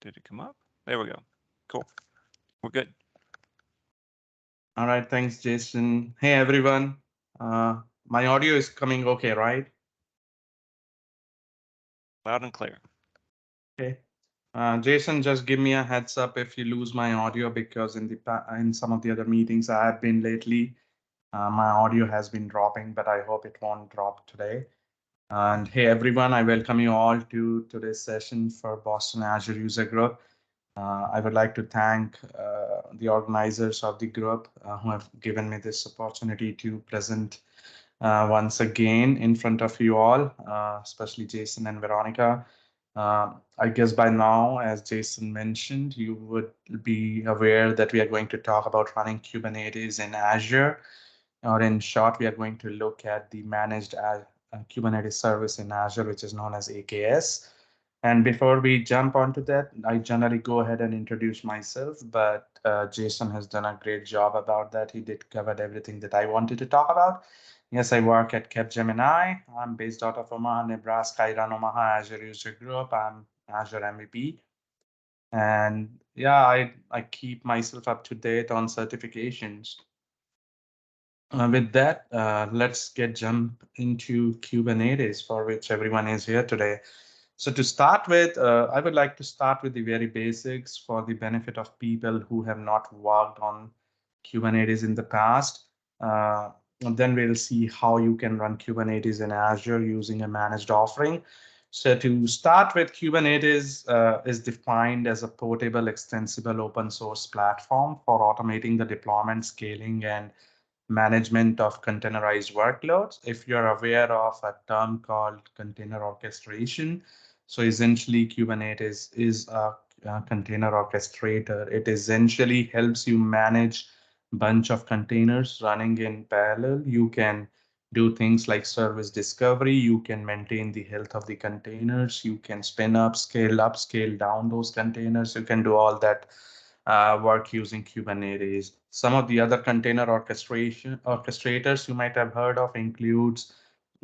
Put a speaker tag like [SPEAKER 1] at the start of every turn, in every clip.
[SPEAKER 1] Did it come up? There we go. Cool. We're good.
[SPEAKER 2] All right, thanks, Jason. Hey, everyone. My audio is coming okay, right?
[SPEAKER 1] Loud and clear.
[SPEAKER 2] Okay. Jason, just give me a heads up if you lose my audio because in some of the other meetings I have been lately, my audio has been dropping, but I hope it won't drop today. And hey, everyone, I welcome you all to today's session for Boston Azure User Group. I would like to thank the organizers of the group who have given me this opportunity to present once again in front of you all, especially Jason and Veronica. I guess by now, as Jason mentioned, you would be aware that we are going to talk about running Kubernetes in Azure, or in short, we are going to look at the managed Kubernetes service in Azure, which is known as AKS. And before we jump onto that, I generally go ahead and introduce myself, but Jason has done a great job about that. He did cover everything that I wanted to talk about. Yes, I work at Capgemini. I'm based out of Omaha, Nebraska. I run Omaha Azure User Group. I'm Azure MVP. And yeah, I keep myself up to date on certifications. With that, let's jump into Kubernetes, for which everyone is here today. So to start with, I would like to start with the very basics for the benefit of people who have not worked on Kubernetes in the past. And then we'll see how you can run Kubernetes in Azure using a managed offering. So to start with, Kubernetes is defined as a portable, extensible open source platform for automating the deployment, scaling, and management of containerized workloads. If you're aware of a term called container orchestration, so essentially Kubernetes is a container orchestrator. It essentially helps you manage a bunch of containers running in parallel. You can do things like service discovery. You can maintain the health of the containers. You can spin up, scale down those containers. You can do all that work using Kubernetes. Some of the other container orchestrators you might have heard of includes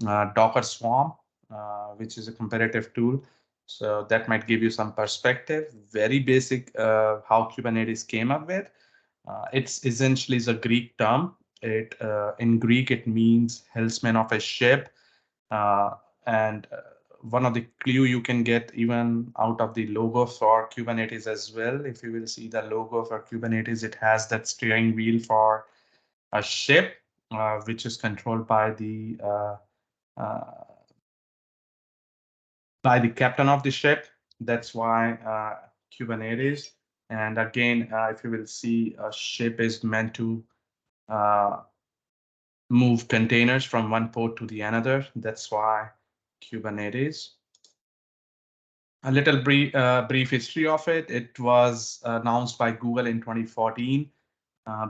[SPEAKER 2] Docker Swarm, which is a comparative tool. So that might give you some perspective. Very basic how Kubernetes came up with. It's essentially is a Greek term. It in Greek it means helmsman of a ship, and one of the clue you can get even out of the logo for Kubernetes as well. If you will see the logo for Kubernetes, it has that steering wheel for a ship, which is controlled uh, by the captain of the ship. That's why Kubernetes. And again, if you will see, a ship is meant to uh, move containers from one port to the another. That's why Kubernetes. A little brief history of it. It was announced by Google in 2014.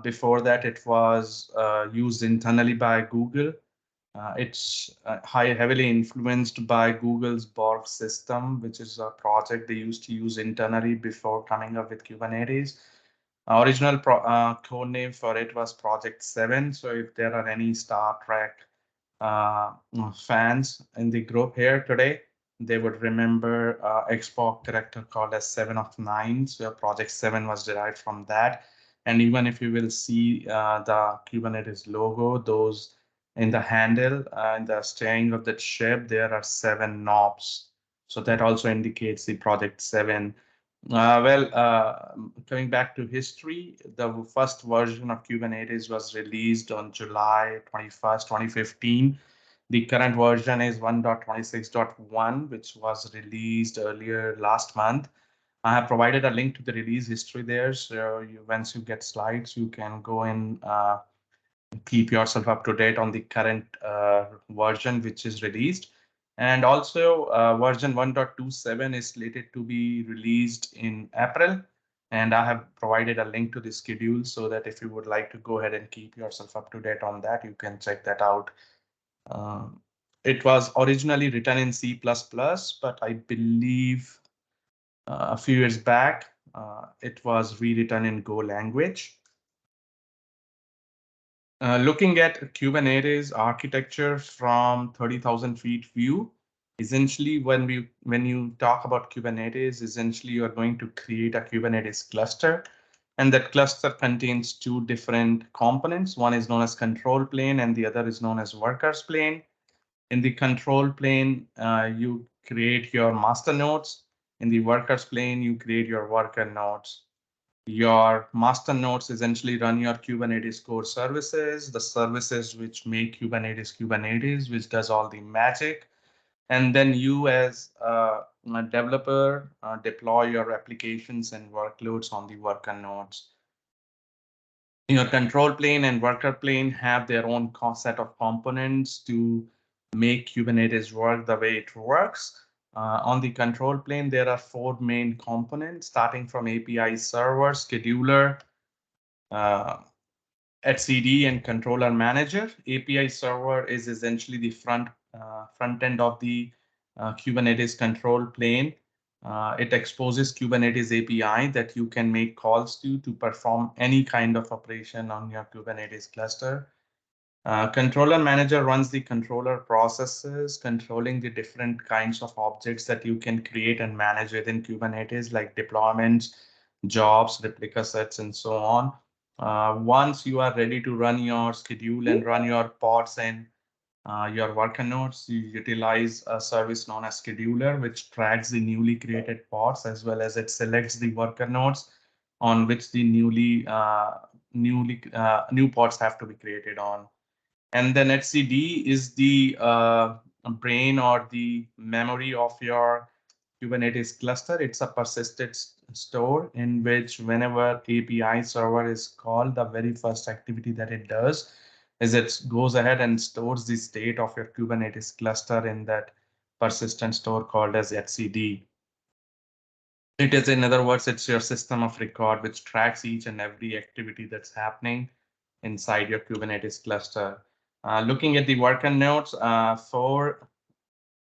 [SPEAKER 2] Before that, it was used internally by Google. It's heavily influenced by Google's Borg system, which is a project they used to use internally before coming up with Kubernetes. Original code name for it was Project 7. So if there are any Star Trek fans in the group here today, they would remember Xbox character called as 7 of 9. So Project 7 was derived from that. And even if you will see the Kubernetes logo, those in the handle and the steering of that ship, there are 7 knobs. So that also indicates the Project 7. Coming back to history, the first version of Kubernetes was released on July 21st, 2015. The current version is 1.26.1, which was released earlier last month. I have provided a link to the release history there. So once you get slides, you can go and keep yourself up to date on the current version which is released. And also version 1.27 is slated to be released in April. And I have provided a link to the schedule so that if you would like to go ahead and keep yourself up to date on that, you can check that out. It was originally written in C++, but I believe a few years back, it was rewritten in Go language. Looking at Kubernetes architecture from 30,000 feet view, Essentially, when you talk about Kubernetes, essentially you are going to create a Kubernetes cluster, and that cluster contains two different components. One is known as control plane, and the other is known as workers plane. In the control plane, you create your master nodes. In the workers plane, you create your worker nodes. Your master nodes essentially run your Kubernetes core services, the services which make Kubernetes, which does all the magic. And then you as a developer deploy your applications and workloads on the worker nodes. Your control plane and worker plane have their own set of components to make Kubernetes work the way it works. On the control plane, there are four main components, starting from API server, scheduler, etcd, and controller manager. API server is essentially the front end of the Kubernetes control plane. It exposes Kubernetes API that you can make calls to perform any kind of operation on your Kubernetes cluster. Controller manager runs the controller processes, controlling the different kinds of objects that you can create and manage within Kubernetes, like deployments, jobs, replica sets, and so on. Once you are ready to run your schedule and run your pods and your worker nodes, you utilize a service known as scheduler, which tracks the newly created pods as well as it selects the worker nodes on which the new pods have to be created on. And then etcd is the brain or the memory of your Kubernetes cluster. It's a persistent store in which whenever API server is called, the very first activity that it does is it goes ahead and stores the state of your Kubernetes cluster in that persistent store called as etcd. It is, in other words, it's your system of record which tracks each and every activity that's happening inside your Kubernetes cluster. Looking at the worker nodes, 4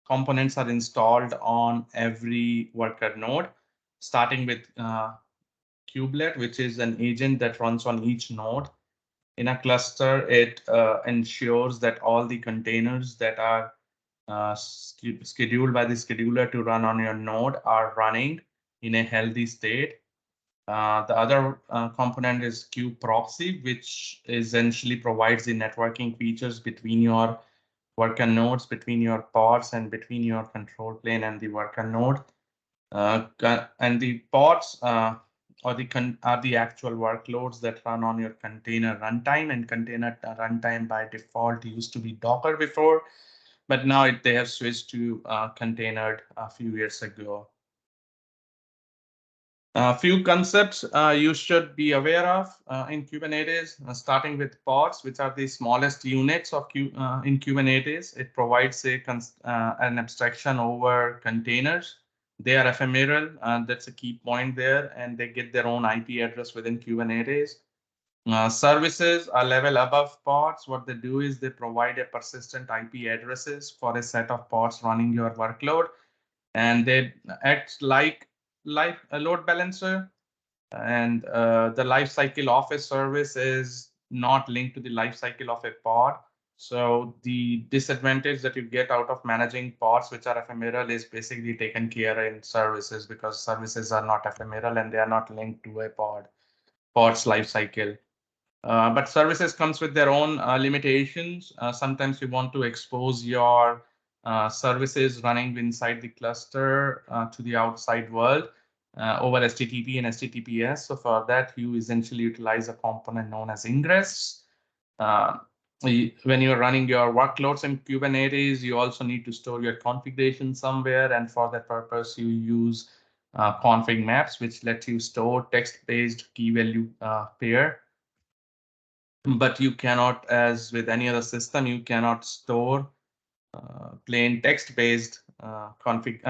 [SPEAKER 2] components are installed on every worker node, starting with kubelet, which is an agent that runs on each node. In a cluster, it ensures that all the containers that are scheduled by the scheduler to run on your node are in a healthy state. The other component is kubeproxy, which essentially provides the networking features between your worker nodes, between your pods, and between your control plane and the worker node. And the pods are the actual workloads that run on your container runtime, and container runtime by default used to be Docker before, but now they have switched to containered a few years ago. A few concepts you should be aware of in Kubernetes, starting with pods, which are the smallest units of in Kubernetes. It provides an abstraction over containers. They are ephemeral, that's a key point there, and they get their own IP address within Kubernetes. Services are level above pods. What they do is they provide a persistent IP addresses for a set of pods running your workload, and they act like a load balancer. And the life cycle of a service is not linked to the life cycle of a pod. So the disadvantage that you get out of managing pods, which are ephemeral, is basically taken care in services, because services are not ephemeral and they are not linked to a pod's life cycle. But services comes with their own limitations. Sometimes you want to expose your services running inside the cluster to the outside world over HTTP and HTTPS. So for that, you essentially utilize a component known as ingress. When you're running your workloads in Kubernetes, you also need to store your configuration somewhere. And for that purpose, you use config maps, which let you store text-based key value pair. But you cannot, as with any other system, you cannot store plain text-based config.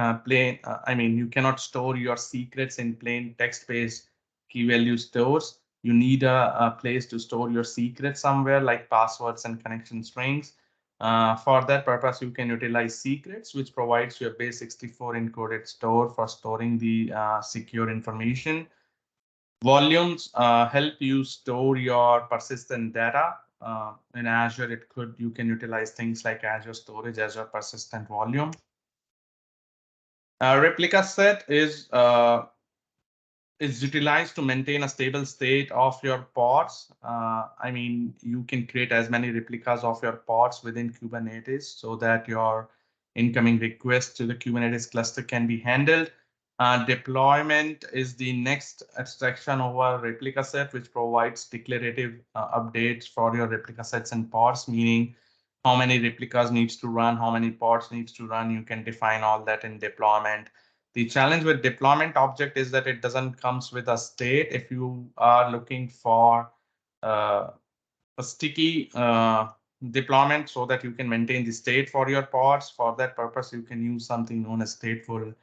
[SPEAKER 2] You cannot store your secrets in plain text-based key value stores. You need a place to store your secrets somewhere, like passwords and connection strings. For that purpose, you can utilize secrets, which provides you a base64 encoded store for storing the secure information. Volumes help you store your persistent data. In Azure, you can utilize things like Azure Storage, Azure Persistent Volume. Replica set is utilized to maintain a stable state of your pods. I mean, you can create as many replicas of your pods within Kubernetes so that your incoming requests to the Kubernetes cluster can be handled. Deployment is the next abstraction over replica set, which provides declarative updates for your replica sets and pods, meaning how many replicas needs to run, how many pods needs to run. You can define all that in deployment. The challenge with deployment object is that it doesn't comes with a state. If you are looking for a sticky deployment so that you can maintain the state for your pods, for that purpose, you can use something known as stateful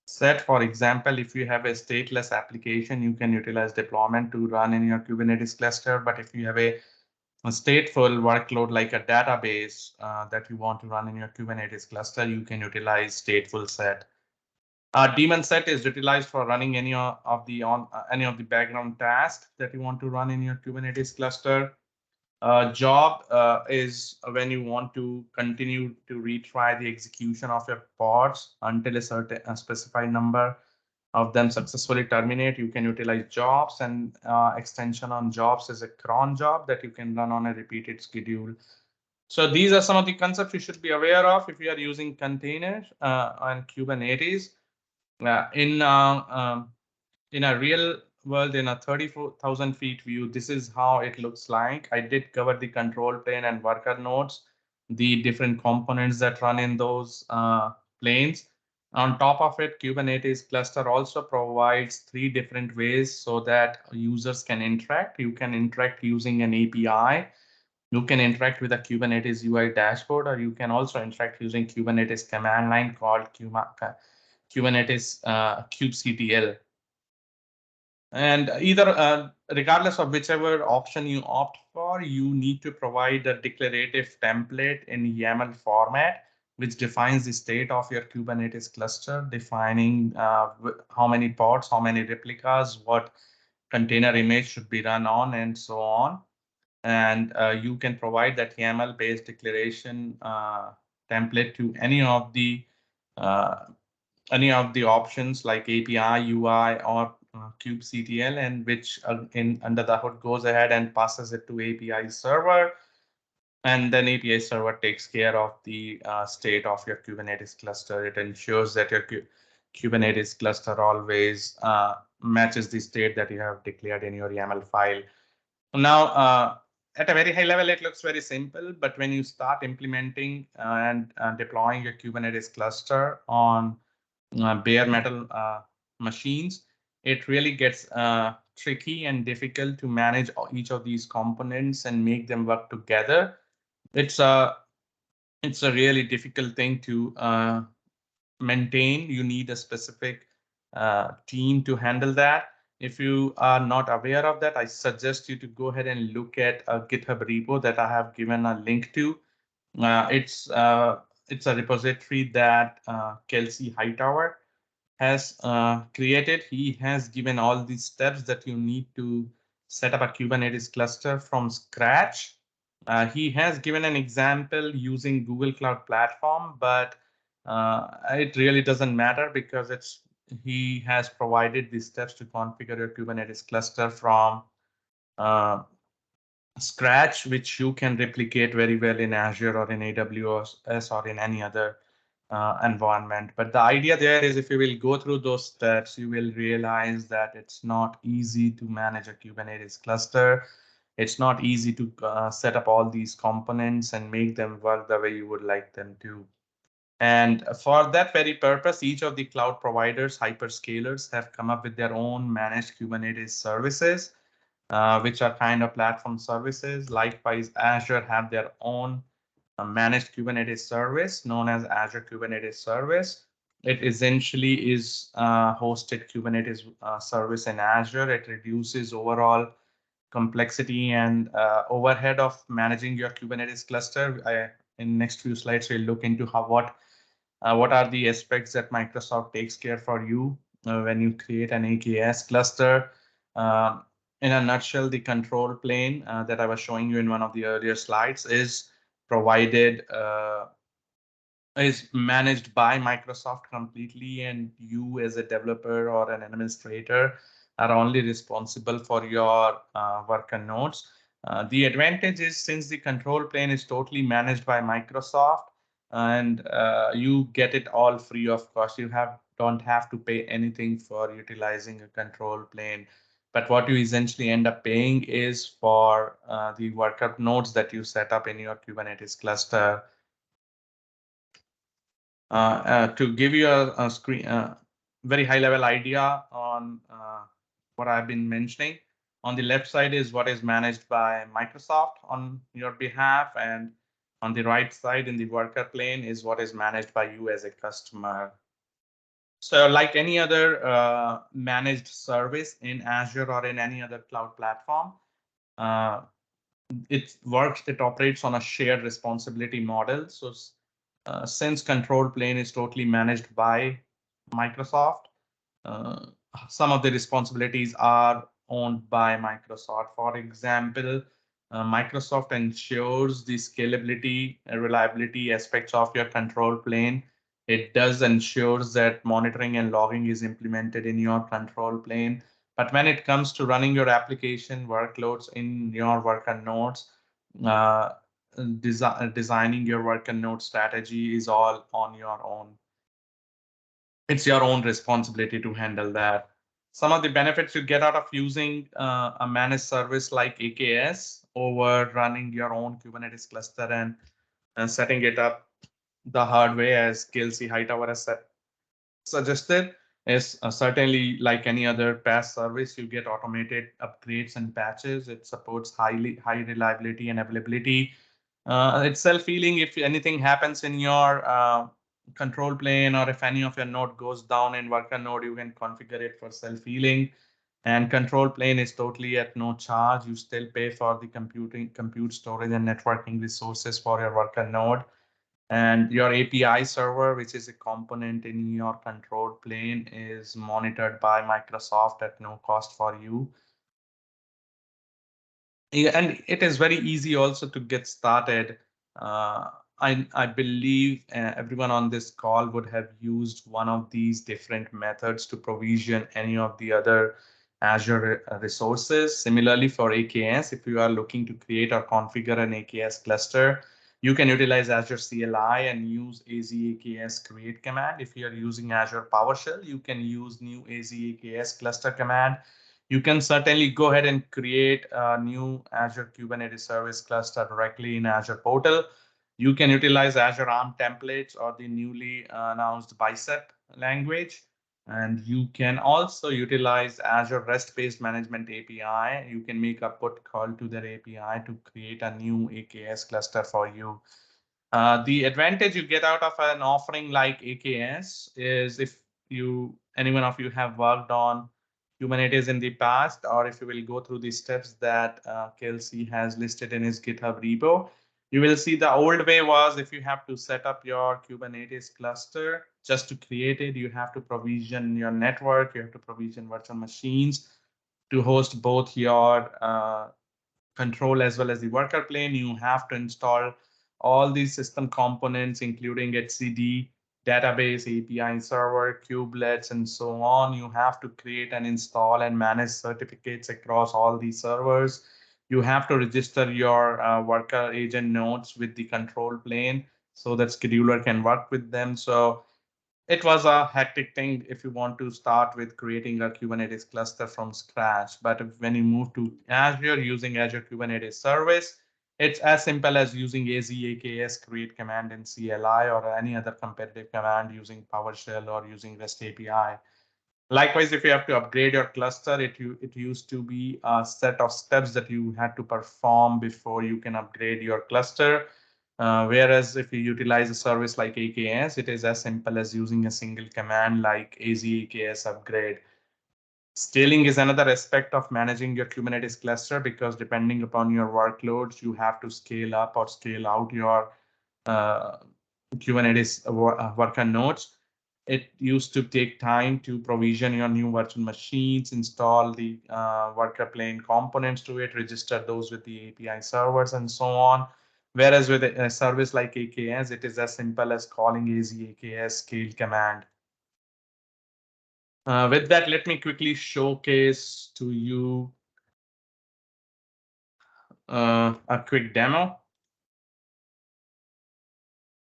[SPEAKER 2] set. For example, if you have a stateless application, you can utilize deployment to run in your Kubernetes cluster. But if you have a stateful workload like a database that you want to run in your Kubernetes cluster, you can utilize stateful set. Daemon set is utilized for running any of the background tasks that you want to run in your Kubernetes cluster. Job is when you want to continue to retry the execution of your pods until a specified number of them successfully terminate. You can utilize jobs, and extension on jobs is a cron job that you can run on a repeated schedule. So these are some of the concepts you should be aware of if you are using containers on Kubernetes. In a real world, in a 34,000 feet view, this is how it looks like. I did cover the control plane and worker nodes, the different components that run in those planes. On top of it, Kubernetes cluster also provides 3 different ways so that users can interact. You can interact using an API. You can interact with a Kubernetes UI dashboard, or you can also interact using Kubernetes command line called Kubernetes kubectl. And either, regardless of whichever option you opt for, you need to provide a declarative template in YAML format, which defines the state of your Kubernetes cluster, defining how many pods, how many replicas, what container image should be run on, and so on. And you can provide that YAML-based declaration template to any of the options like API, UI, or kubectl, and which under the hood goes ahead and passes it to API server. And then API server takes care of the state of your Kubernetes cluster. It ensures that your Kubernetes cluster always matches the state that you have declared in your YAML file. Now, at a very high level, it looks very simple, but when you start implementing and deploying your Kubernetes cluster on bare metal machines, it really gets tricky and difficult to manage each of these components and make them work together. It's a really difficult thing to maintain. You need a specific team to handle that. If you are not aware of that, I suggest you to go ahead and look at a GitHub repo that I have given a link to. It's a repository that Kelsey Hightower has created. He has given all these steps that you need to set up a Kubernetes cluster from scratch. He has given an example using Google Cloud Platform, but it really doesn't matter because he has provided the steps to configure your Kubernetes cluster from scratch, which you can replicate very well in Azure or in AWS or in any other environment. But the idea there is if you will go through those steps, you will realize that it's not easy to manage a Kubernetes cluster. It's not easy to set up all these components and make them work the way you would like them to. And for that very purpose, each of the cloud providers, hyperscalers, have come up with their own managed Kubernetes services, which are kind of platform services. Likewise, Azure have their own managed Kubernetes service known as Azure Kubernetes Service. It essentially is hosted Kubernetes service in Azure. It reduces overall complexity and overhead of managing your Kubernetes cluster. In next few slides, we'll look into what are the aspects that Microsoft takes care for you when you create an AKS cluster. In a nutshell, the control plane that I was showing you in one of the earlier slides is provided is managed by Microsoft completely, and you as a developer or an administrator are only responsible for your worker nodes. The advantage is since the control plane is totally managed by Microsoft, and you get it all free of cost. You don't have to pay anything for utilizing a control plane. But what you essentially end up paying is for the worker nodes that you set up in your Kubernetes cluster. To give you a screen, very high level idea on what I've been mentioning. On the left side is what is managed by Microsoft on your behalf, and on the right side in the worker plane is what is managed by you as a customer. So like any other managed service in Azure or in any other cloud platform, it operates on a shared responsibility model. So since control plane is totally managed by Microsoft, uh, some of the responsibilities are owned by Microsoft. For example, Microsoft ensures the scalability and reliability aspects of your control plane. It does ensures that monitoring and logging is implemented in your control plane. But when it comes to running your application workloads in your worker nodes, uh, designing your worker node strategy is all on your own. It's your own responsibility to handle that. Some of the benefits you get out of using a managed service like AKS over running your own Kubernetes cluster and setting it up the hard way, as Kelsey Hightower has suggested, is certainly like any other PaaS service. You get automated upgrades and patches. It supports high reliability and availability. It's self-healing. If anything happens in your control plane, or if any of your node goes down in worker node, you can configure it for self-healing. And control plane is totally at no charge. You still pay for the compute storage and networking resources for your worker node. And your API server, which is a component in your control plane, is monitored by Microsoft at no cost for you. And it is very easy also to get started. I believe everyone on this call would have used one of these different methods to provision any of the other Azure resources. Similarly, for AKS, if you are looking to create or configure an AKS cluster, you can utilize Azure CLI and use AZAKS create command. If you are using Azure PowerShell, you can use new AZAKS cluster command. You can certainly go ahead and create a new Azure Kubernetes Service cluster directly in Azure portal. You can utilize Azure ARM templates or the newly announced Bicep language. And you can also utilize Azure REST-based management API. You can make a put call to their API to create a new AKS cluster for you. The advantage you get out of an offering like AKS is if any one of you have worked on Kubernetes in the past, or if you will go through the steps that Kelsey has listed in his GitHub repo, you will see the old way was if you have to set up your Kubernetes cluster, just to create it, you have to provision your network, you have to provision virtual machines to host both your control as well as the worker plane. You have to install all these system components, including etcd, database, API server, kubelets, and so on. You have to create and install and manage certificates across all these servers. You have to register your worker agent nodes with the control plane so that scheduler can work with them. So it was a hectic thing if you want to start with creating a Kubernetes cluster from scratch. But when you move to Azure using Azure Kubernetes Service, it's as simple as using AZAKS create command in CLI or any other competitive command using PowerShell or using REST API. Likewise, if you have to upgrade your cluster, it used to be a set of steps that you had to perform before you can upgrade your cluster. Whereas if you utilize a service like AKS, it is as simple as using a single command like AZAKS upgrade. Scaling is another aspect of managing your Kubernetes cluster, because depending upon your workloads, you have to scale up or scale out your Kubernetes worker nodes. It used to take time to provision your new virtual machines, install the worker plane components to it, register those with the API servers, and so on. Whereas with a service like AKS, it is as simple as calling AKS scale command. With that, let me quickly showcase to you a quick demo.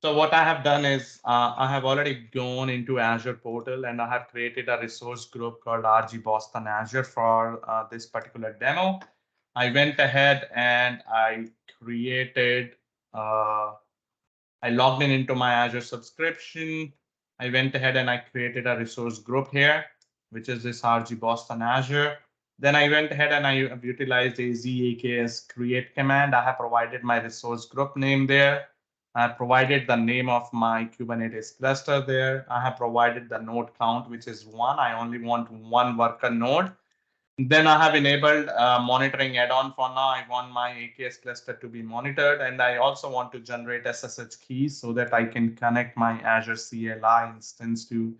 [SPEAKER 2] So what I have done is I have already gone into Azure portal and I have created a resource group called RG Boston Azure for this particular demo. I went ahead and I created, I logged in into my Azure subscription. I went ahead and I created a resource group here, which is this RG Boston Azure. Then I went ahead and I utilized a AKS create command. I have provided my resource group name there. I have provided the name of my Kubernetes cluster there. I have provided the node count, which is 1. I only want 1 worker node. Then I have enabled monitoring add-on for now. I want my AKS cluster to be monitored, and I also want to generate SSH keys so that I can connect my Azure CLI instance to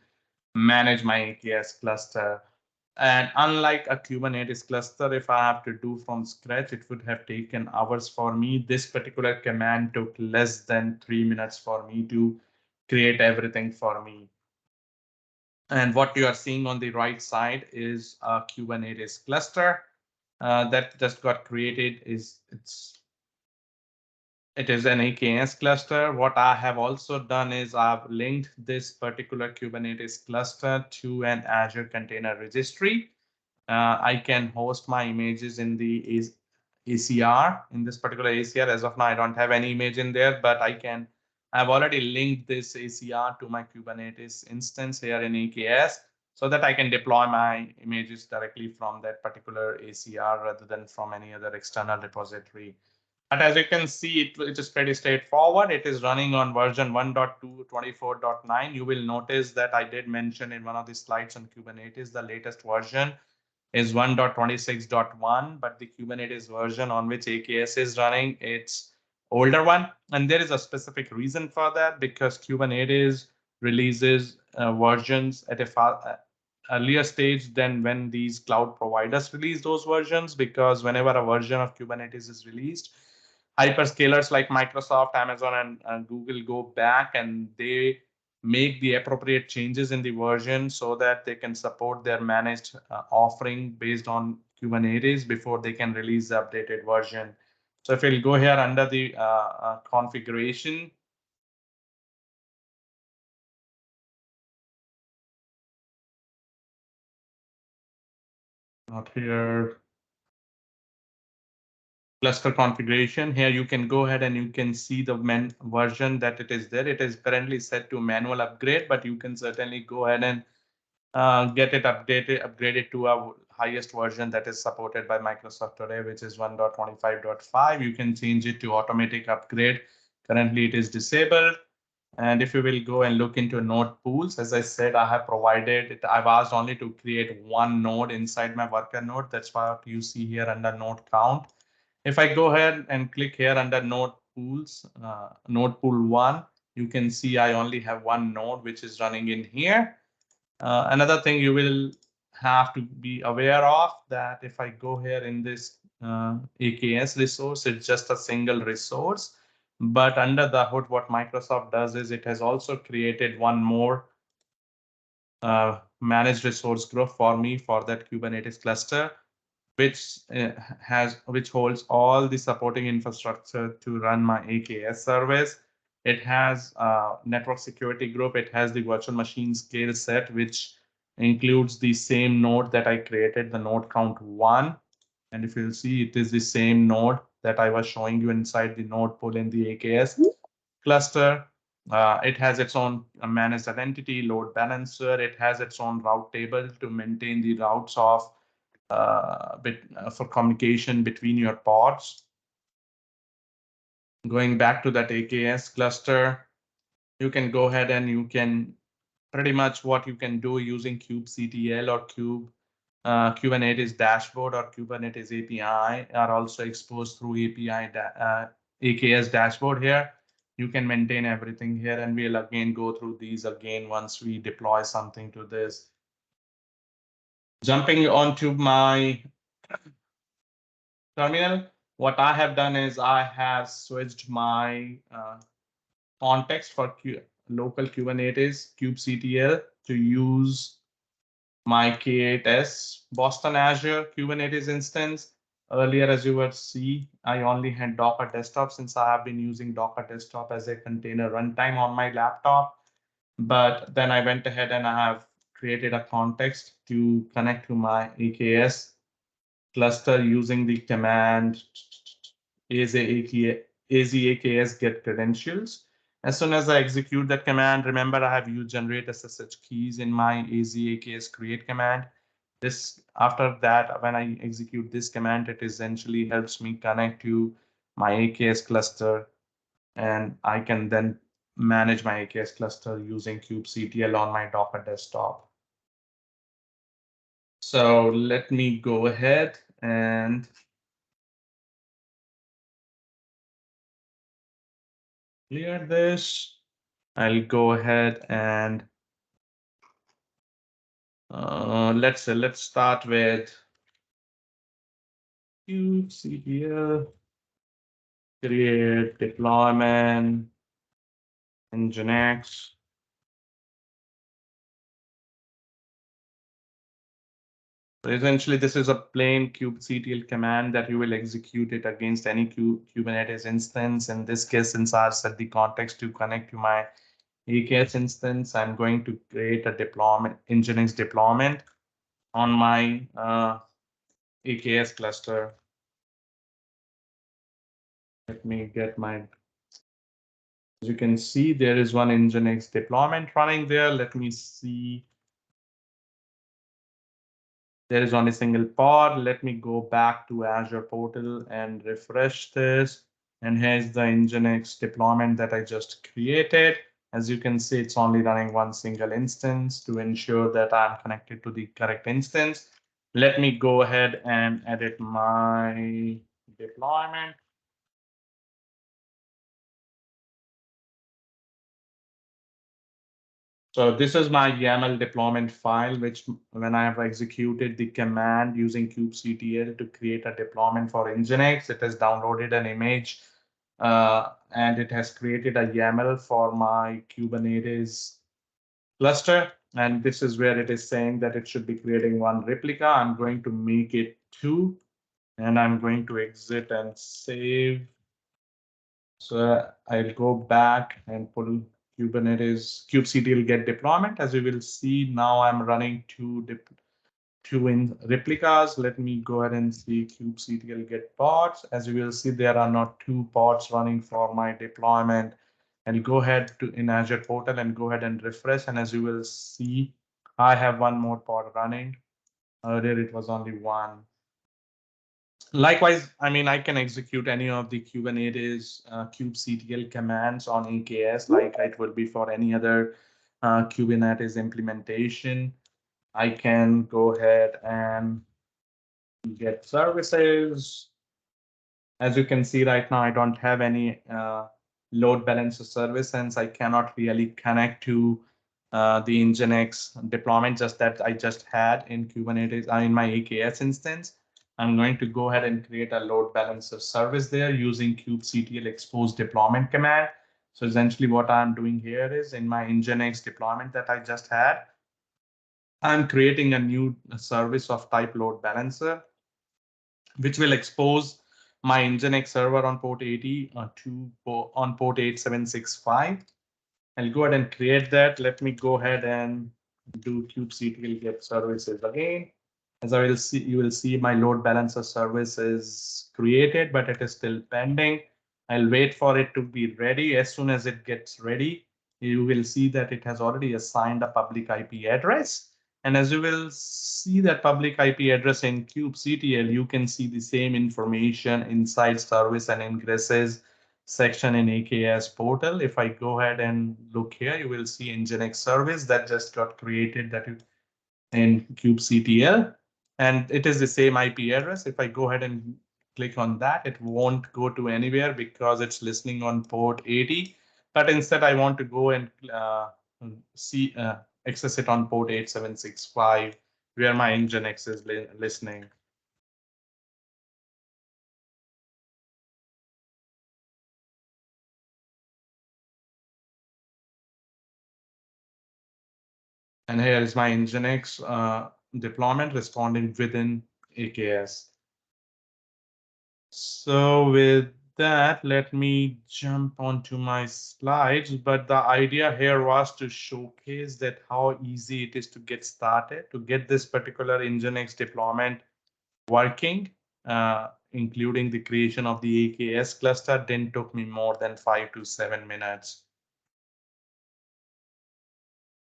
[SPEAKER 2] manage my AKS cluster. And unlike a Kubernetes cluster, if I have to do from scratch, it would have taken hours for me. This particular command took less than 3 minutes for me to create everything for me. And what you are seeing on the right side is a Kubernetes cluster that just got created. It is an AKS cluster. What I have also done is I've linked this particular Kubernetes cluster to an Azure Container Registry. I can host my images in the ACR. In this particular ACR, as of now, I don't have any image in there, but I've already linked this ACR to my Kubernetes instance here in AKS so that I can deploy my images directly from that particular ACR rather than from any other external repository. But as you can see, it is pretty straightforward. It is running on version 1.2.24.9. You will notice that I did mention in one of the slides on Kubernetes, the latest version is 1.26.1, but the Kubernetes version on which AKS is running, it's older one. And there is a specific reason for that, because Kubernetes releases versions at a earlier stage than when these cloud providers release those versions, because whenever a version of Kubernetes is released, hyperscalers like Microsoft, Amazon, and Google go back and they make the appropriate changes in the version so that they can support their managed offering based on Kubernetes before they can release the updated version. So if we'll go here under the configuration, not here, cluster configuration, here you can go ahead and you can see the version that it is there. It is currently set to manual upgrade, but you can certainly go ahead and get it upgraded to a highest version that is supported by Microsoft today, which is 1.25.5. You can change it to automatic upgrade. Currently, it is disabled. And if you will go and look into node pools, as I said, I have provided it. I've asked only to create one node inside my worker node. That's what you see here under node count. If I go ahead and click here under node pools, node pool 1, you can see I only have one node which is running in here. Another thing you will have to be aware of that if I go here in this AKS resource, it's just a single resource. But under the hood, what Microsoft does is it has also created one more managed resource group for me for that Kubernetes cluster, which holds all the supporting infrastructure to run my AKS service. It has a network security group. It has the virtual machine scale set, which includes the same node that I created, the node count 1. And if you'll see, it is the same node that I was showing you inside the node pool in the AKS cluster. It has its own managed identity, load balancer. It has its own route table to maintain the routes of for communication between your pods. Going back to that AKS cluster, you can go ahead and you can pretty much what you can do using kubectl or Kubernetes dashboard or Kubernetes API are also exposed through AKS dashboard here. You can maintain everything here, and we'll again go through these again once we deploy something to this. Jumping onto my terminal, what I have done is I have switched my context for local Kubernetes kubectl to use my K8s Boston Azure Kubernetes instance. Earlier, as you would see, I only had Docker Desktop since I have been using Docker Desktop as a container runtime on my laptop. But then I went ahead and I have created a context to connect to my AKS cluster using the command AZAKS get credentials. As soon as I execute that command, remember I have used generate SSH keys in my AZAKS create command. This after that, when I execute this command, it essentially helps me connect to my AKS cluster, and I can then manage my AKS cluster using kubectl on my Docker desktop. So let me go ahead and clear this. I'll go ahead and let's start with kubectl create deployment nginx. So essentially, this is a plain kubectl command that you will execute it against any Kubernetes instance. In this case, since I've set the context to connect to my AKS instance, I'm going to create a deployment, Nginx deployment on my AKS cluster. Let me get my, as you can see, there is one Nginx deployment running there. Let me see. There is only a single pod. Let me go back to Azure portal and refresh this. And here's the Nginx deployment that I just created. As you can see, it's only running one single instance to ensure that I'm connected to the correct instance. Let me go ahead and edit my deployment. So this is my YAML deployment file, which when I have executed the command using kubectl to create a deployment for Nginx, it has downloaded an image and it has created a YAML for my Kubernetes cluster. And this is where it is saying that it should be creating one replica. I'm going to make it 2, and I'm going to exit and save. So I'll go back and pull Kubernetes kubectl get deployment. As you will see, now I'm running two in replicas. Let me go ahead and see kubectl get pods. As you will see, there are not 2 pods running for my deployment. And go ahead to in Azure portal and go ahead and refresh. And as you will see, I have one more pod running. Earlier it was only one. Likewise, I mean, I can execute any of the Kubernetes kubectl commands on AKS, like it would be for any other Kubernetes implementation. I can go ahead and get services. As you can see right now, I don't have any load balancer service, since I cannot really connect to the Nginx deployment just that I just had in Kubernetes in my AKS instance. I'm going to go ahead and create a load balancer service there using kubectl expose deployment command. So essentially what I'm doing here is in my Nginx deployment that I just had, I'm creating a new service of type load balancer, which will expose my Nginx server on port 80 on port 8765. I'll go ahead and create that. Let me go ahead and do kubectl get services again. As I will see, you will see my load balancer service is created, but it is still pending. I'll wait for it to be ready. As soon as it gets ready, you will see that it has already assigned a public IP address. And as you will see that public IP address in kubectl, you can see the same information inside service and ingresses section in AKS portal. If I go ahead and look here, you will see Nginx service that just got created in kubectl, and it is the same IP address. If I go ahead and click on that, it won't go to anywhere because it's listening on port 80. But instead, I want to go and access it on port 8765, where my Nginx is listening. And here is my Nginx deployment responding within AKS. So with that, let me jump onto my slides. But the idea here was to showcase that how easy it is to get started, to get this particular Nginx deployment working, including the creation of the AKS cluster, didn't took me more than 5 to 7 minutes.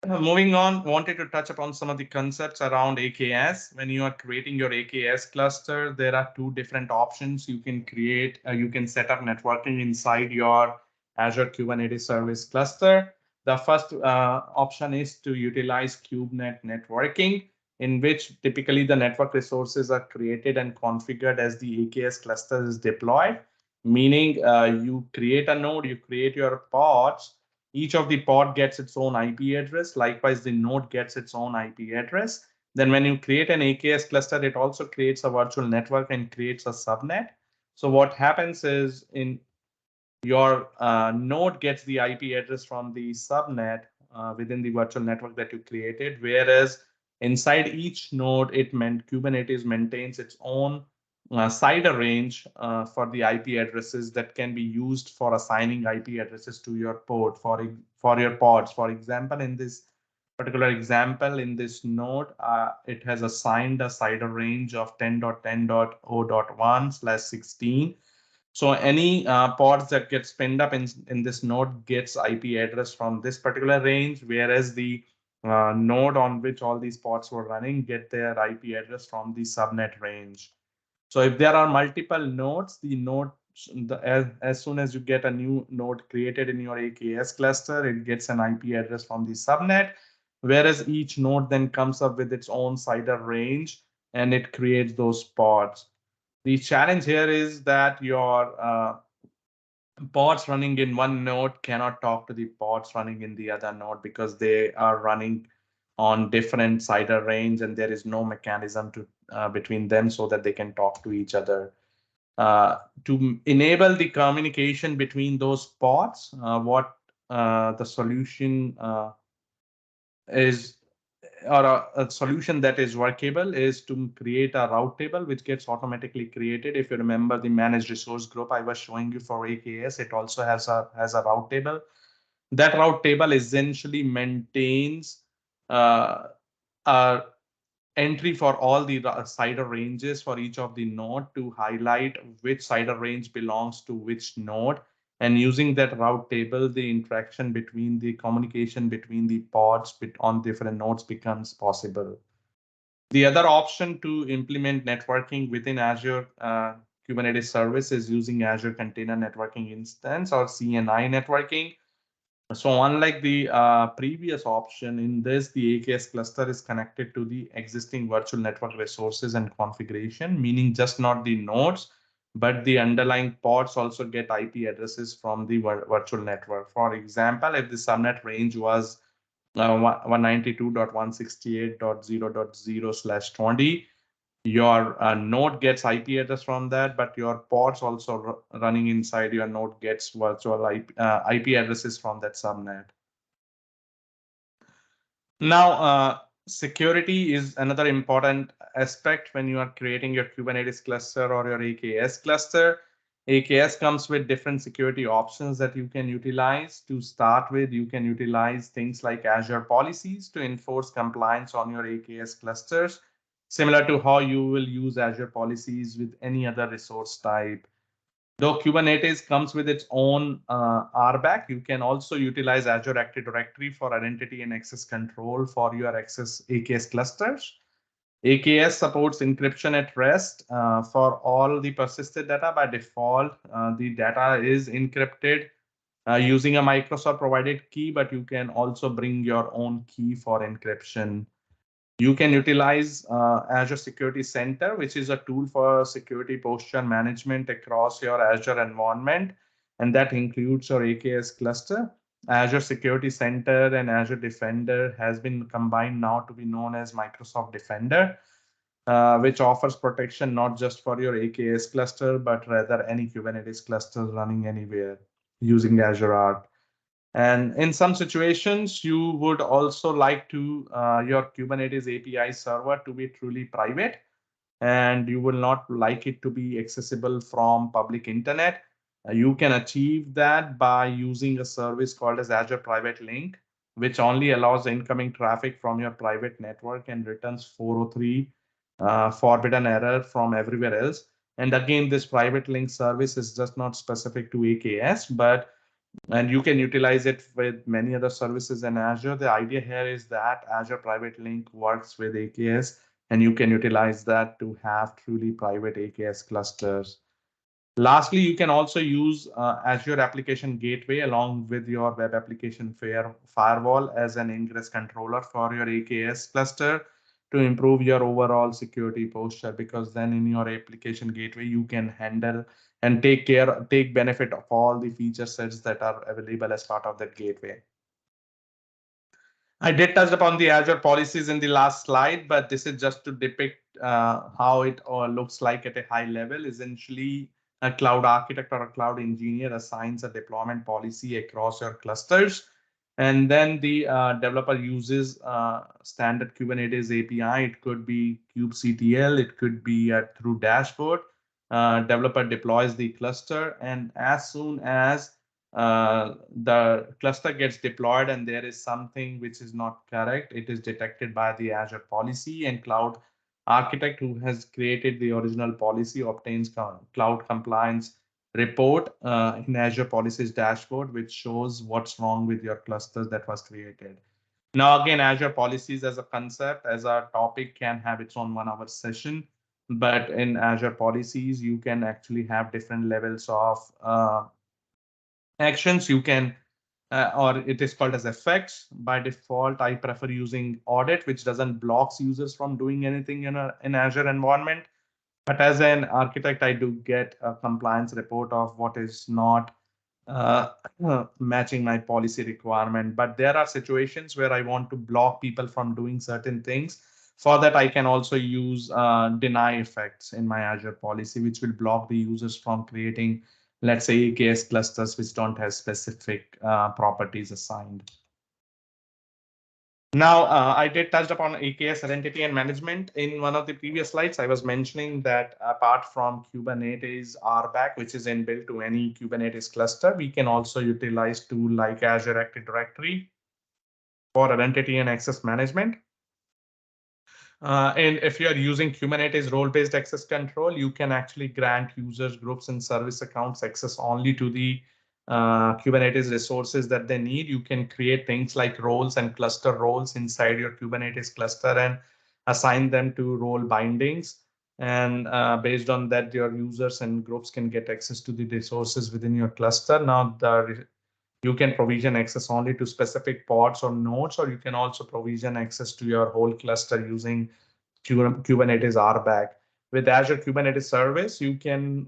[SPEAKER 2] Moving on, wanted to touch upon some of the concepts around AKS. When you are creating your AKS cluster, there are two different options. You can create, you can set up networking inside your Azure Kubernetes Service cluster. The first option is to utilize KubeNet networking, in which typically the network resources are created and configured as the AKS cluster is deployed, meaning you create a node, you create your pods. Each of the pod gets its own IP address. Likewise, the node gets its own IP address. Then when you create an AKS cluster, it also creates a virtual network and creates a subnet. So what happens is in your node gets the IP address from the subnet within the virtual network that you created, whereas inside each node, Kubernetes maintains its own CIDR range for the IP addresses that can be used for assigning IP addresses to your pod for your pods. For example, in this particular example, in this node, it has assigned a CIDR range of 10.10.0.1/16. So any pods that get spinned up in this node gets IP address from this particular range, whereas the node on which all these pods were running get their IP address from the subnet range. So if there are multiple nodes, as soon as you get a new node created in your AKS cluster, it gets an IP address from the subnet, whereas each node then comes up with its own CIDR range and it creates those pods. The challenge here is that your pods running in one node cannot talk to the pods running in the other node because they are running on different CIDR range and there is no mechanism to between them so that they can talk to each other. To enable the communication between those pods, what the solution is, or a solution that is workable, is to create a route table which gets automatically created. If you remember the managed resource group I was showing you for AKS, it also has a route table. That route table essentially maintains a entry for all the CIDR ranges for each of the node to highlight which CIDR range belongs to which node. And using that route table, the interaction between the communication between the pods on different nodes becomes possible. The other option to implement networking within Azure Kubernetes Service is using Azure Container Networking Instance, or CNI networking. So unlike the previous option, in this, the AKS cluster is connected to the existing virtual network resources and configuration, meaning just not the nodes, but the underlying pods also get IP addresses from the virtual network. For example, if the subnet range was 192.168.0.0/20, your node gets IP address from that, but your pods also running inside your node gets virtual IP addresses from that subnet. Now, security is another important aspect when you are creating your Kubernetes cluster or your AKS cluster. AKS comes with different security options that you can utilize. To start with, you can utilize things like Azure policies to enforce compliance on your AKS clusters, similar to how you will use Azure policies with any other resource type. Though Kubernetes comes with its own RBAC, you can also utilize Azure Active Directory for identity and access control for your AKS clusters. AKS supports encryption at rest for all the persisted data. By default, the data is encrypted using a Microsoft provided key, but you can also bring your own key for encryption. You can utilize Azure Security Center, which is a tool for security posture management across your Azure environment, and that includes your AKS cluster. Azure Security Center and Azure Defender has been combined now to be known as Microsoft Defender, which offers protection not just for your AKS cluster, but rather any Kubernetes cluster running anywhere using Azure Arc. And in some situations, you would also like to your Kubernetes API server to be truly private, and you will not like it to be accessible from public internet. You can achieve that by using a service called as Azure Private Link, which only allows incoming traffic from your private network and returns 403 forbidden error from everywhere else. And again, this private link service is just not specific to AKS, and you can utilize it with many other services in Azure. The idea here is that Azure Private Link works with AKS, and you can utilize that to have truly private AKS clusters. Lastly, you can also use Azure Application Gateway along with your web application firewall as an ingress controller for your AKS cluster to improve your overall security posture, because then in your application gateway, you can handle and take benefit of all the feature sets that are available as part of that gateway. I did touch upon the Azure policies in the last slide, but this is just to depict how it looks like at a high level. Essentially, a cloud architect or a cloud engineer assigns a deployment policy across your clusters, and then the developer uses standard Kubernetes API. It could be kubectl, it could be through dashboard. Developer deploys the cluster, and as soon as the cluster gets deployed and there is something which is not correct, it is detected by the Azure policy, and cloud architect who has created the original policy obtains cloud compliance report in Azure policies dashboard, which shows what's wrong with your clusters that was created. Now, again, Azure policies as a concept, as a topic, can have its own 1 hour session. But in Azure policies, you can actually have different levels of actions. You can or it is called as effects. By default, I prefer using audit, which doesn't blocks users from doing anything in Azure environment. But as an architect, I do get a compliance report of what is not uh, matching my policy requirement. But there are situations where I want to block people from doing certain things. For that, I can also use deny effects in my Azure policy, which will block the users from creating, let's say, AKS clusters which don't have specific properties assigned. Now, I did touch upon AKS identity and management. In one of the previous slides, I was mentioning that apart from Kubernetes RBAC, which is inbuilt to any Kubernetes cluster, we can also utilize tool like Azure Active Directory for identity and access management. And if you are using Kubernetes role-based access control, you can actually grant users, groups, and service accounts access only to the Kubernetes resources that they need. You can create things like roles and cluster roles inside your Kubernetes cluster and assign them to role bindings. And based on that, your users and groups can get access to the resources within your cluster. Now, you can provision access only to specific pods or nodes, or you can also provision access to your whole cluster using Kubernetes RBAC. With Azure Kubernetes Service, you can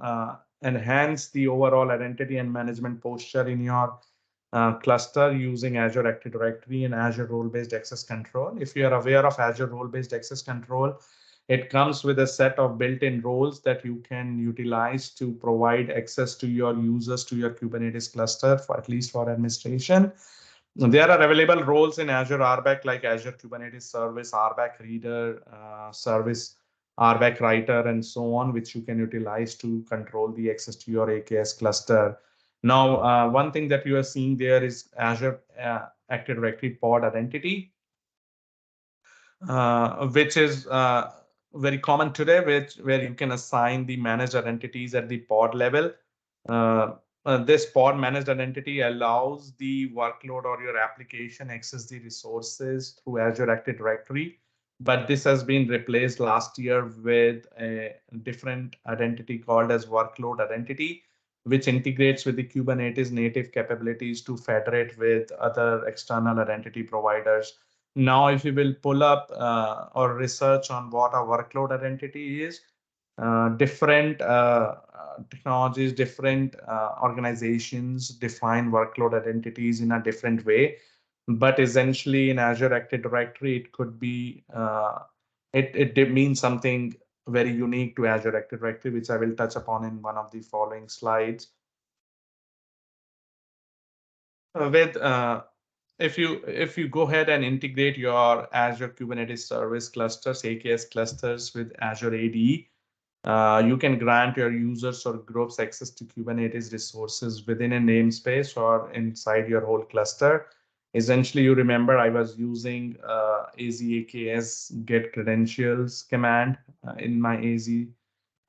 [SPEAKER 2] enhance the overall identity and management posture in your cluster using Azure Active Directory and Azure Role-Based Access Control. If you are aware of Azure Role-Based Access Control, it comes with a set of built-in roles that you can utilize to provide access to your users to your Kubernetes cluster, for at least for administration. There are available roles in Azure RBAC like Azure Kubernetes Service, RBAC Reader, Service, RBAC Writer, and so on, which you can utilize to control the access to your AKS cluster. Now, one thing that you are seeing there is Azure Active Directory pod identity, which is very common today, where you can assign the managed identities at the pod level. This pod managed identity allows the workload or your application access the resources through Azure Active Directory. But this has been replaced last year with a different identity called as workload identity, which integrates with the Kubernetes native capabilities to federate with other external identity providers. Now, if you will pull up or research on what a workload identity is, different technologies, different organizations define workload identities in a different way. But essentially, in Azure Active Directory, it could be it means something very unique to Azure Active Directory, which I will touch upon in one of the following slides. If you go ahead and integrate your Azure Kubernetes Service clusters, AKS clusters with Azure AD, you can grant your users or groups access to Kubernetes resources within a namespace or inside your whole cluster. Essentially, you remember I was using AKS get credentials command in my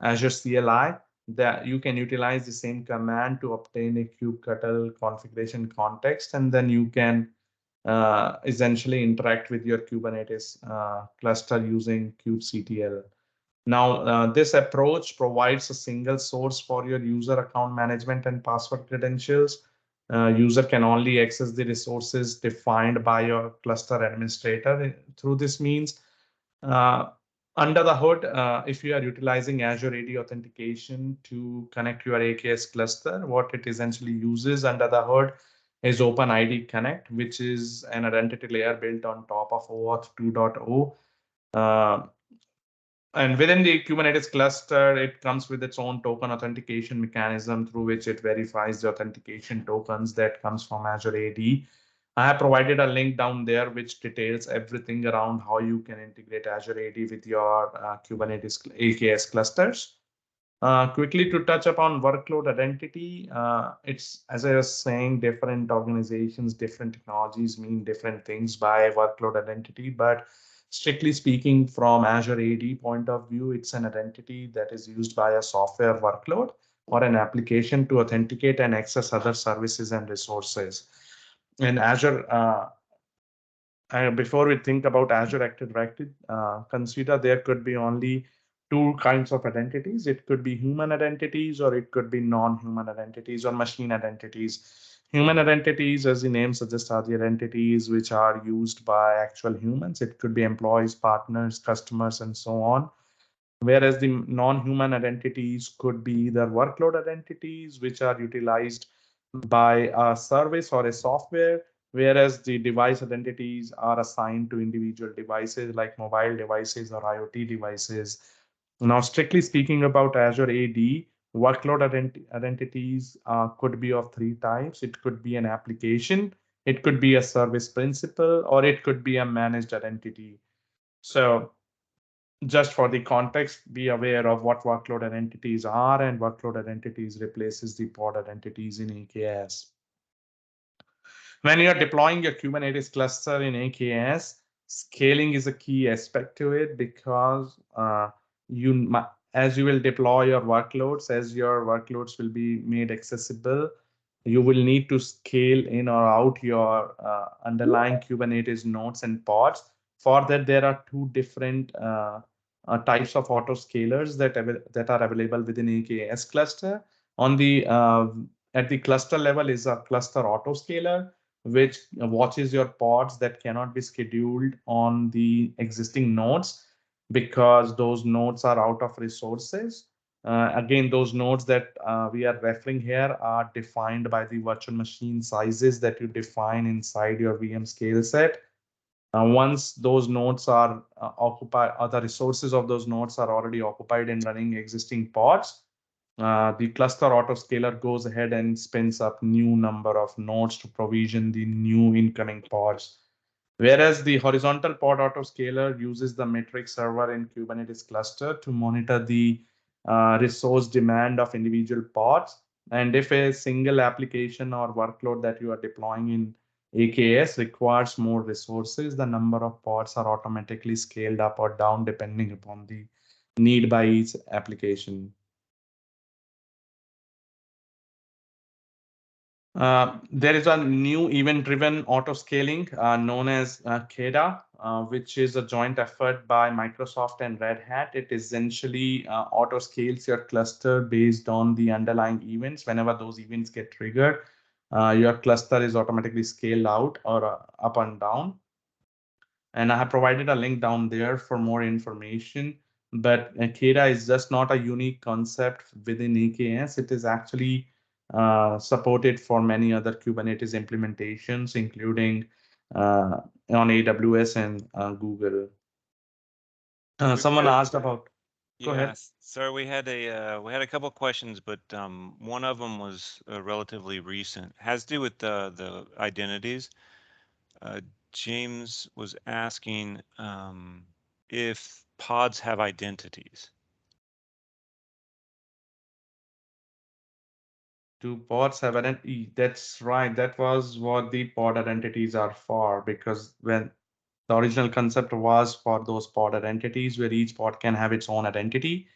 [SPEAKER 2] Azure CLI, that you can utilize the same command to obtain a kubectl configuration context, and then you can essentially interact with your Kubernetes cluster using kubectl. Now, this approach provides a single source for your user account management and password credentials. User can only access the resources defined by your cluster administrator through this means. Uh, Under the hood, if you are utilizing Azure AD authentication to connect your AKS cluster, what it essentially uses under the hood is OpenID Connect, which is an identity layer built on top of OAuth 2.0. And within the Kubernetes cluster, it comes with its own token authentication mechanism through which it verifies the authentication tokens that comes from Azure AD. I have provided a link down there which details everything around how you can integrate Azure AD with your Kubernetes AKS clusters. Quickly to touch upon workload identity, it's, as I was saying, different organizations, different technologies mean different things by workload identity, but strictly speaking, from Azure AD point of view, it's an identity that is used by a software workload or an application to authenticate and access other services and resources. In Azure, before we think about Azure Active Directory, consider there could be only two kinds of identities. It could be human identities, or it could be non-human identities or machine identities. Human identities, as the name suggests, are the identities which are used by actual humans. It could be employees, partners, customers, and so on. Whereas the non-human identities could be either workload identities, which are utilized by a service or a software, whereas the device identities are assigned to individual devices like mobile devices or IoT devices. Now, strictly speaking about Azure AD, workload identities could be of three types. It could be an application, it could be a service principal, or it could be a managed identity. So just for the context, be aware of what workload identities are, and workload identities replaces the pod identities in AKS. When you're deploying your Kubernetes cluster in AKS, scaling is a key aspect to it, because as you will deploy your workloads, as your workloads will be made accessible, you will need to scale in or out your underlying Kubernetes nodes and pods. For that, there are two different types of autoscalers that are available within AKS cluster. On the at the cluster level is a cluster autoscaler, which watches your pods that cannot be scheduled on the existing nodes because those nodes are out of resources. Again, those nodes that we are referring here are defined by the virtual machine sizes that you define inside your VM scale set. Once those nodes are occupied, or the resources of those nodes are already occupied in running existing pods, the cluster autoscaler goes ahead and spins up new number of nodes to provision the new incoming pods. Whereas the horizontal pod autoscaler uses the metric server in Kubernetes cluster to monitor the resource demand of individual pods. And if a single application or workload that you are deploying in AKS requires more resources, the number of pods are automatically scaled up or down depending upon the need by each application. There is a new event-driven auto-scaling known as CADA, which is a joint effort by Microsoft and Red Hat. It essentially auto-scales your cluster based on the underlying events. Whenever those events get triggered, your cluster is automatically scaled out or up and down. And I have provided a link down there for more information. But CADA is just not a unique concept within AKS. It is actually supported for many other Kubernetes implementations, including on AWS and Google. Someone asked about Go ahead.
[SPEAKER 1] Yes, sir. We had a couple of questions, but one of them was relatively recent. Has to do with the identities. Uh, James was asking if pods have identities.
[SPEAKER 2] Do pods have identity? That's right. That was what the pod identities are for, because when the original concept was for those pod identities, where each pod can have its own identity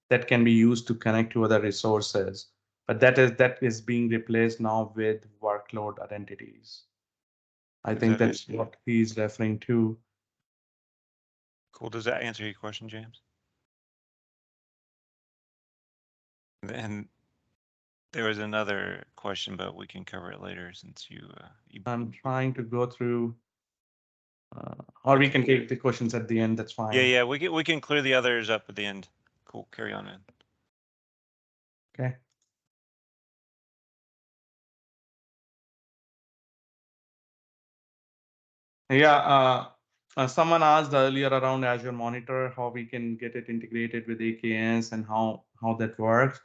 [SPEAKER 2] that can be used to connect to other resources. But that is being replaced now with workload identities. I
[SPEAKER 1] Is
[SPEAKER 2] think
[SPEAKER 1] that it?
[SPEAKER 2] that's what he's referring to.
[SPEAKER 1] Cool. Does that answer your question, James? And there was another question, but we can cover it later since you
[SPEAKER 2] I'm trying to go through, or we can take the questions at the end. That's fine.
[SPEAKER 1] yeah, we can clear the others up at the end. Cool. Carry on in.
[SPEAKER 2] Okay. Yeah, someone asked earlier around Azure Monitor, how we can get it integrated with AKS and how that works.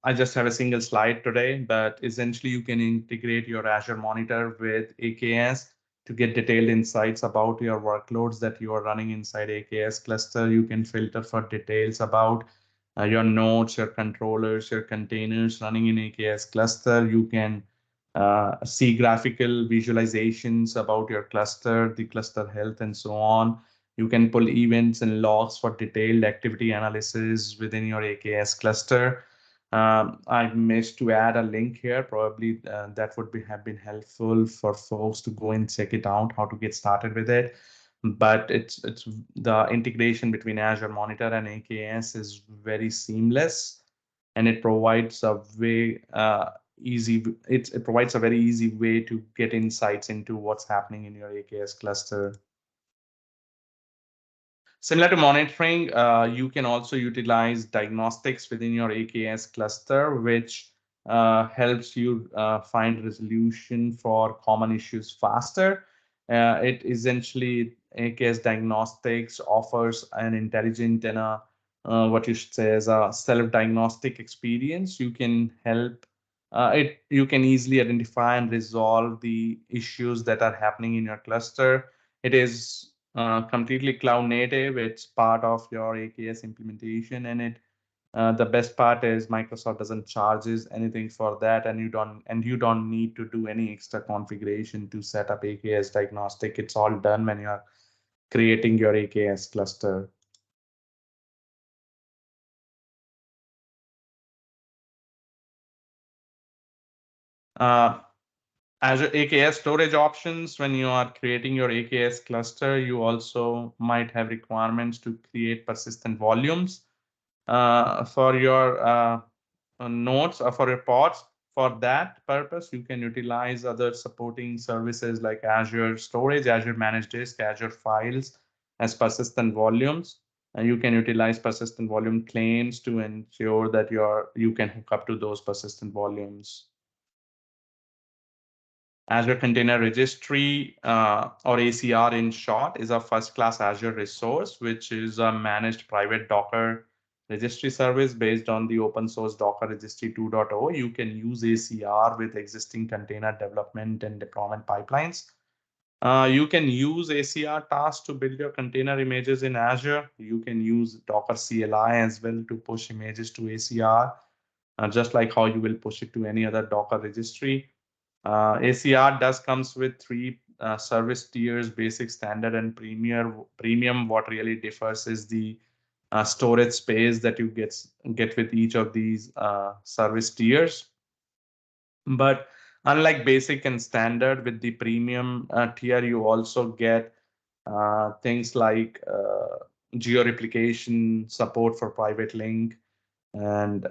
[SPEAKER 2] I just have a single slide today, but essentially you can integrate your Azure Monitor with AKS to get detailed insights about your workloads that you are running inside AKS cluster. You can filter for details about your nodes, your controllers, your containers running in AKS cluster. You can see graphical visualizations about your cluster, the cluster health, and so on. You can pull events and logs for detailed activity analysis within your AKS cluster. I missed to add a link here. Probably that would have been helpful for folks to go and check it out, how to get started with it. But it's the integration between Azure Monitor and AKS is very seamless, and it provides a way easy. It provides a very easy way to get insights into what's happening in your AKS cluster. Similar to monitoring, you can also utilize diagnostics within your AKS cluster, which helps you find resolution for common issues faster. It essentially, AKS diagnostics offers an intelligent and what you should say is a self-diagnostic experience. You can help you can easily identify and resolve the issues that are happening in your cluster. It is completely cloud native. It's part of your AKS implementation, and the best part is Microsoft doesn't charges anything for that, and you don't need to do any extra configuration to set up AKS diagnostic. It's all done when you're creating your AKS cluster. Azure AKS storage options. When you are creating your AKS cluster, you also might have requirements to create persistent volumes for your nodes or for your pods. For that purpose, you can utilize other supporting services like Azure Storage, Azure Managed Disk, Azure Files as persistent volumes. And you can utilize persistent volume claims to ensure that you can hook up to those persistent volumes. Azure Container Registry, or ACR in short, is a first-class Azure resource, which is a managed private Docker registry service based on the open source Docker Registry 2.0. You can use ACR with existing container development and deployment pipelines. You can use ACR tasks to build your container images in Azure. You can use Docker CLI as well to push images to ACR, just like how you will push it to any other Docker registry. ACR does comes with three service tiers: basic, standard, and premium. What really differs is the storage space that you get with each of these service tiers. But unlike basic and standard, with the premium tier, you also get things like geo-replication support for private link, and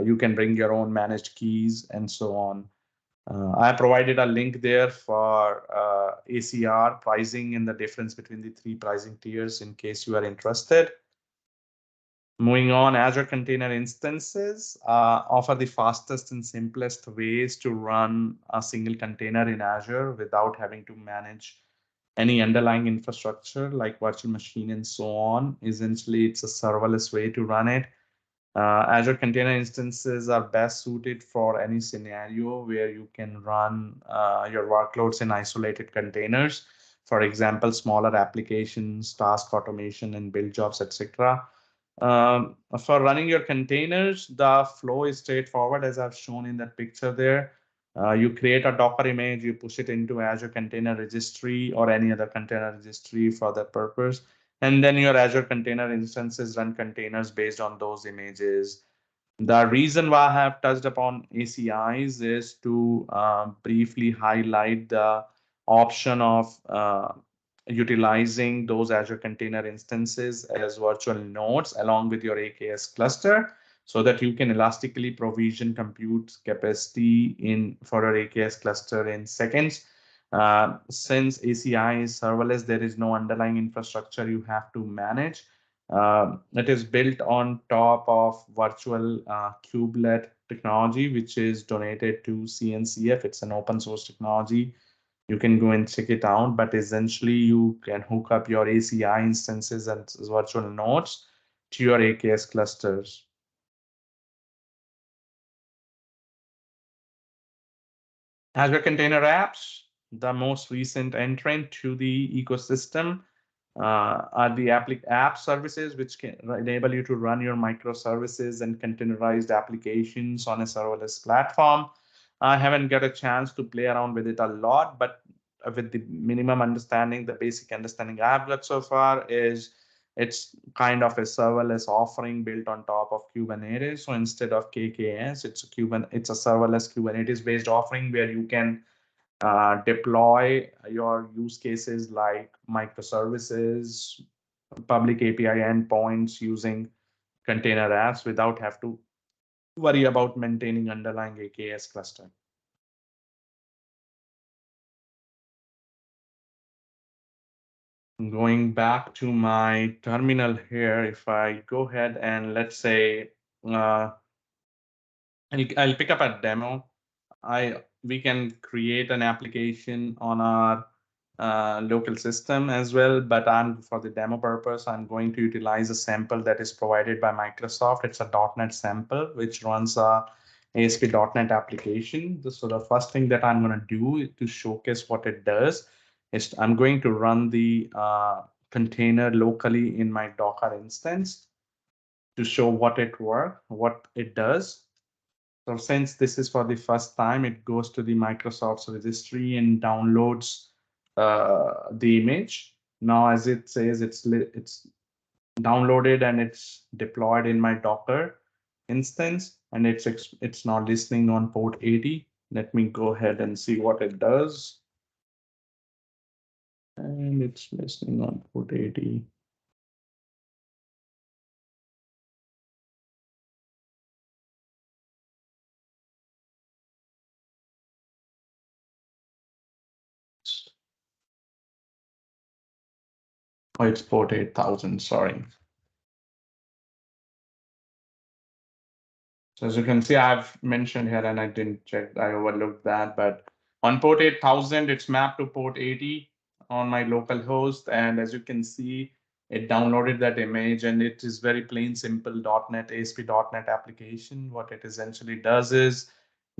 [SPEAKER 2] you can bring your own managed keys and so on. I provided a link there for ACR pricing and the difference between the three pricing tiers in case you are interested. Moving on, Azure Container Instances offer the fastest and simplest ways to run a single container in Azure without having to manage any underlying infrastructure like virtual machine and so on. Essentially, it's a serverless way to run it. Azure Container Instances are best suited for any scenario where you can run your workloads in isolated containers. For example, smaller applications, task automation, and build jobs, etc. For running your containers, the flow is straightforward, as I've shown in that picture there. You create a Docker image, you push it into Azure Container Registry or any other container registry for that purpose. And then your Azure Container Instances run containers based on those images. The reason why I have touched upon ACIs is to briefly highlight the option of utilizing those Azure Container Instances as virtual nodes along with your AKS cluster so that you can elastically provision compute capacity in for your AKS cluster in seconds. Since ACI is serverless, there is no underlying infrastructure you have to manage. It is built on top of virtual kubelet technology, which is donated to CNCF. It's an open source technology. You can go and check it out, but essentially you can hook up your ACI instances and virtual nodes to your AKS clusters. Azure Container Apps, the most recent entrant to the ecosystem, are the app services, which can enable you to run your microservices and containerized applications on a serverless platform. I haven't got a chance to play around with it a lot, but with the minimum understanding, the basic understanding I've got so far is it's kind of a serverless offering built on top of Kubernetes. So instead of KKS, it's a serverless Kubernetes based offering where you can deploy your use cases like microservices, public API endpoints using container apps without have to worry about maintaining underlying AKS cluster. Going back to my terminal here, if I go ahead and let's say, I'll pick up a demo. We can create an application on our local system as well, but for the demo purpose, I'm going to utilize a sample that is provided by Microsoft. It's a .NET sample, which runs a ASP.NET application. So the first thing that I'm going to do to showcase what it does is I'm going to run the container locally in my Docker instance to show what it does. So since this is for the first time, it goes to the Microsoft's registry and downloads the image. Now, as it says, it's downloaded and it's deployed in my Docker instance, and it's now listening on port 80. Let me go ahead and see what it does. And it's listening on port 80. Oh, it's port 8000, sorry. So as you can see, I've mentioned here, and I didn't check, I overlooked that, but on port 8000, it's mapped to port 80 on my local host. And as you can see, it downloaded that image, and it is very plain, simple .NET, ASP.NET application. What it essentially does is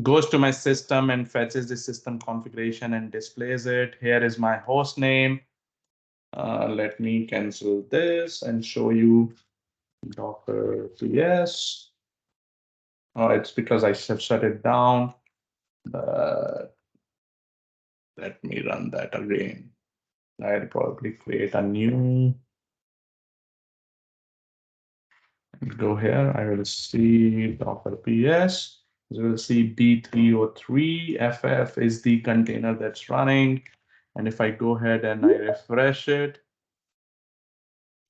[SPEAKER 2] goes to my system and fetches the system configuration and displays it. Here is my host name. Let me cancel this and show you Docker PS. Oh, it's because I have shut it down. But let me run that again. I'll probably create a new. Go here. I will see Docker PS. You will see B303 FF is the container that's running. And if I go ahead and I refresh it,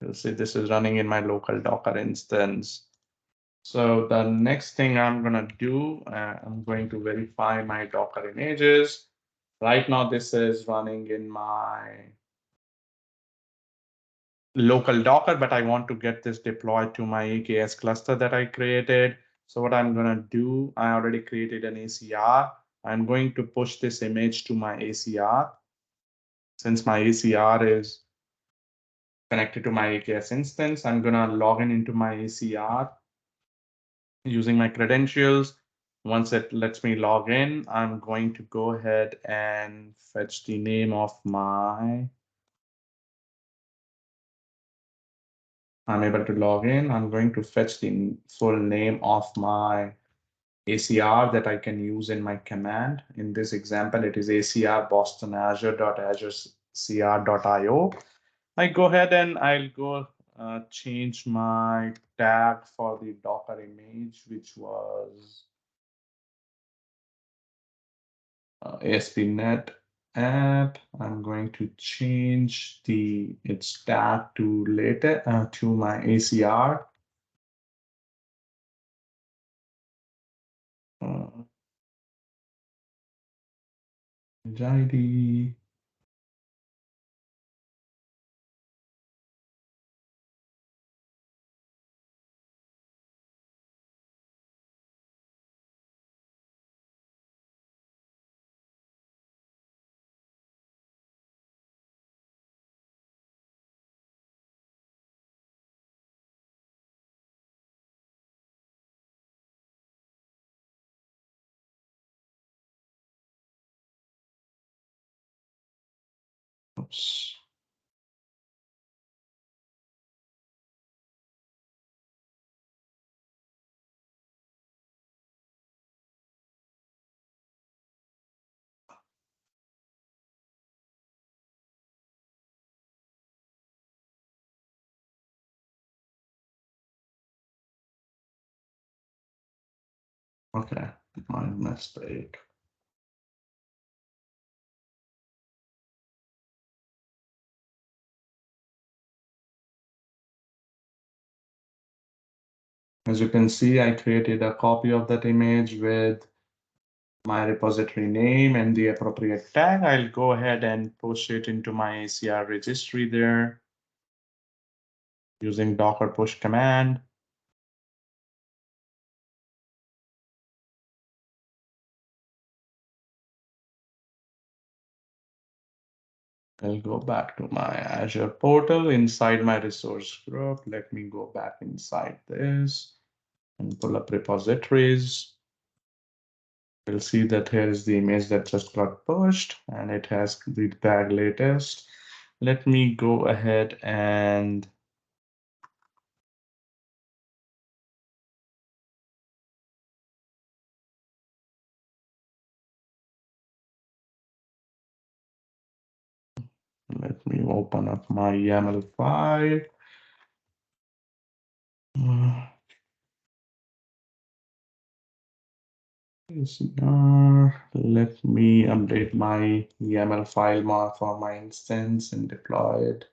[SPEAKER 2] you'll see this is running in my local Docker instance. So the next thing I'm going to do, I'm going to verify my Docker images. Right now, this is running in my local Docker, but I want to get this deployed to my AKS cluster that I created. So what I'm going to do, I already created an ACR. I'm going to push this image to my ACR. since my ACR is connected to my AKS instance, I'm gonna log in into my ACR using my credentials. Once it lets me log in, I'm going to go ahead and fetch the name of I'm able to log in. I'm going to fetch the full name of my ACR that I can use in my command. In this example, it is ACR Boston Azure.azure.cr.io. I go ahead and I'll go change my tag for the Docker image, which was ASP.NET app. I'm going to change its tag to later to my ACR. ID. Oops. Okay, my mistake. As you can see, I created a copy of that image with my repository name and the appropriate tag. I'll go ahead and push it into my ACR registry there using Docker push command. I'll go back to my Azure portal inside my resource group. Let me go back inside this and pull up repositories. You'll see that here is the image that just got pushed and it has the tag latest. Let me go ahead and let me open up my YAML file. Let me update my YAML file for my instance and deploy it.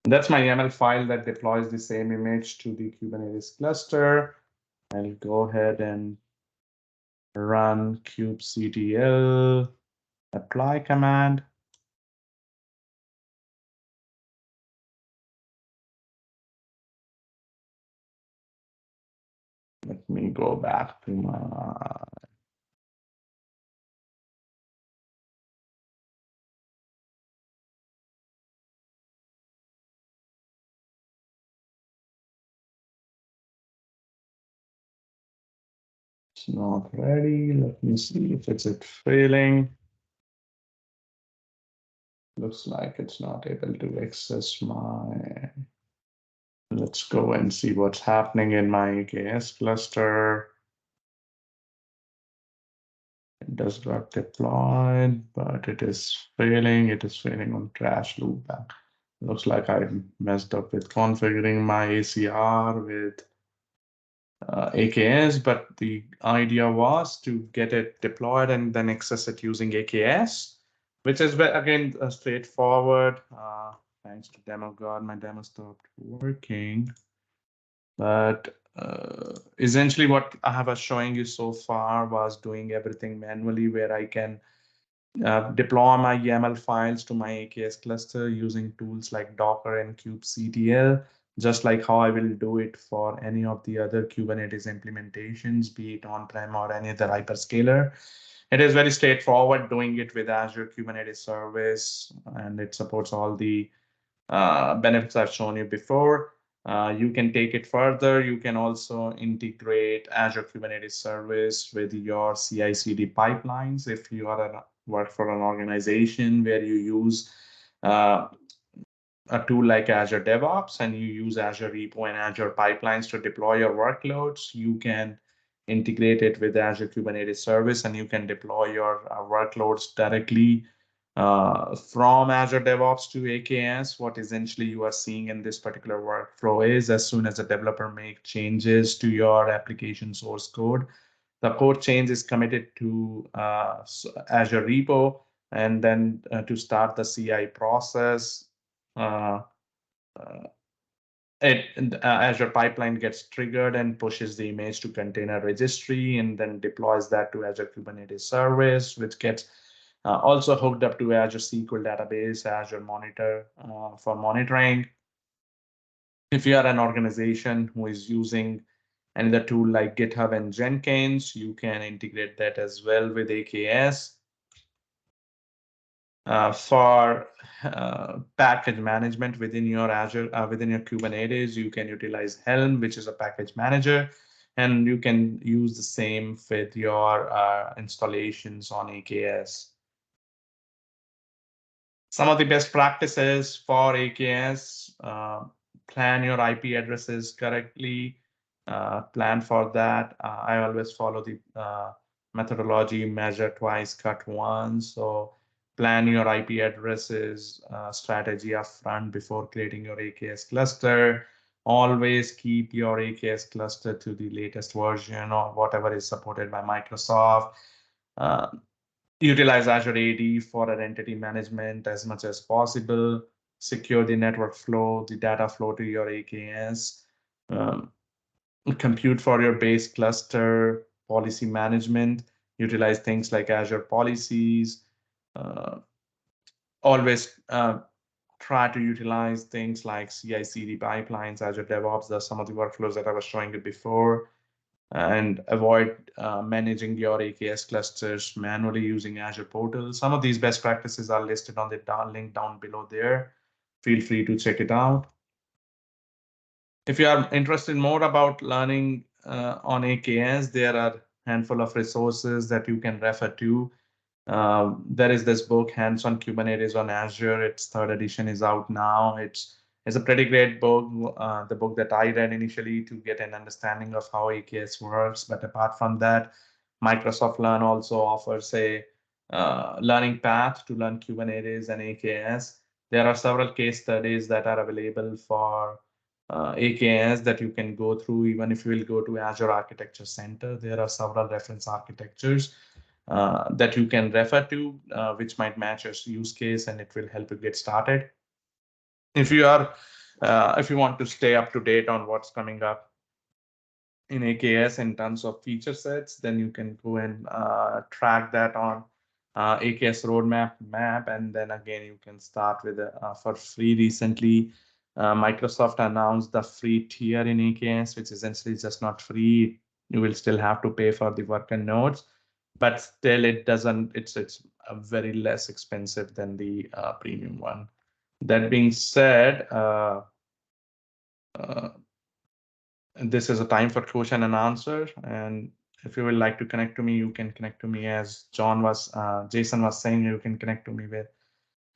[SPEAKER 2] That's my YAML file that deploys the same image to the Kubernetes cluster. I'll go ahead and run kubectl apply command. Let me go back to my it's not ready. Let me see if it's failing. Looks like it's not able to access my. Let's go and see what's happening in my AKS cluster. It does got deployed, but it is failing. It is failing on trash loopback. Looks like I messed up with configuring my ACR with AKS, but the idea was to get it deployed and then access it using AKS, which is again straightforward. Thanks to demo god, my demo stopped working. But essentially what I was showing you so far was doing everything manually, where I can deploy my YAML files to my AKS cluster using tools like Docker and kubectl. just like how I will do it for any of the other Kubernetes implementations, be it on-prem or any other hyperscaler. It is very straightforward doing it with Azure Kubernetes Service, and it supports all the benefits I've shown you before. You can take it further. You can also integrate Azure Kubernetes Service with your CI/CD pipelines. If you are work for an organization where you use uh, a tool like Azure DevOps and you use Azure Repo and Azure pipelines to deploy your workloads, you can integrate it with Azure Kubernetes Service and you can deploy your workloads directly from Azure DevOps to AKS. What essentially you are seeing in this particular workflow is as soon as a developer make changes to your application source code, the code change is committed to Azure Repo, and then to start the CI process, uh, Azure pipeline gets triggered and pushes the image to container registry and then deploys that to Azure Kubernetes Service, which gets also hooked up to Azure SQL database, Azure Monitor for monitoring. If you are an organization who is using another tool like GitHub and Jenkins, you can integrate that as well with AKS. For package management within your Azure, within your Kubernetes, you can utilize Helm, which is a package manager, and you can use the same with your installations on AKS. Some of the best practices for AKS, plan your IP addresses correctly, plan for that. I always follow the methodology, measure twice, cut once. So plan your IP addresses strategy up front before creating your AKS cluster. Always keep your AKS cluster to the latest version or whatever is supported by Microsoft. Uh, Utilize Azure AD for identity management as much as possible. Secure the network flow, the data flow to your AKS. Um, Compute for your base cluster, policy management. Utilize things like Azure policies. Uh, Always try to utilize things like CI/CD pipelines, Azure DevOps. That's some of the workflows that I was showing you before, and avoid managing your AKS clusters manually using Azure Portal. Some of these best practices are listed on the link down below there. Feel free to check it out. If you are interested more about learning on AKS, there are a handful of resources that you can refer to. There is this book, Hands on Kubernetes on Azure. Its third edition is out now. It's a pretty great book, the book that I read initially to get an understanding of how AKS works. But apart from that, Microsoft Learn also offers a learning path to learn Kubernetes and AKS. There are several case studies that are available for AKS that you can go through. Even if you will go to Azure Architecture Center, there are several reference architectures that you can refer to, which might match your use case, and it will help you get started. If you are, if you want to stay up to date on what's coming up in AKS in terms of feature sets, then you can go and track that on AKS roadmap map, and then again you can start with for free. Recently, Microsoft announced the free tier in AKS, which essentially is just not free. You will still have to pay for the worker nodes, but still it doesn't. It's a very less expensive than the premium one. That being said, uh, this is a time for question and answer. And if you would like to connect to me, you can connect to me as Jason was saying, you can connect to me with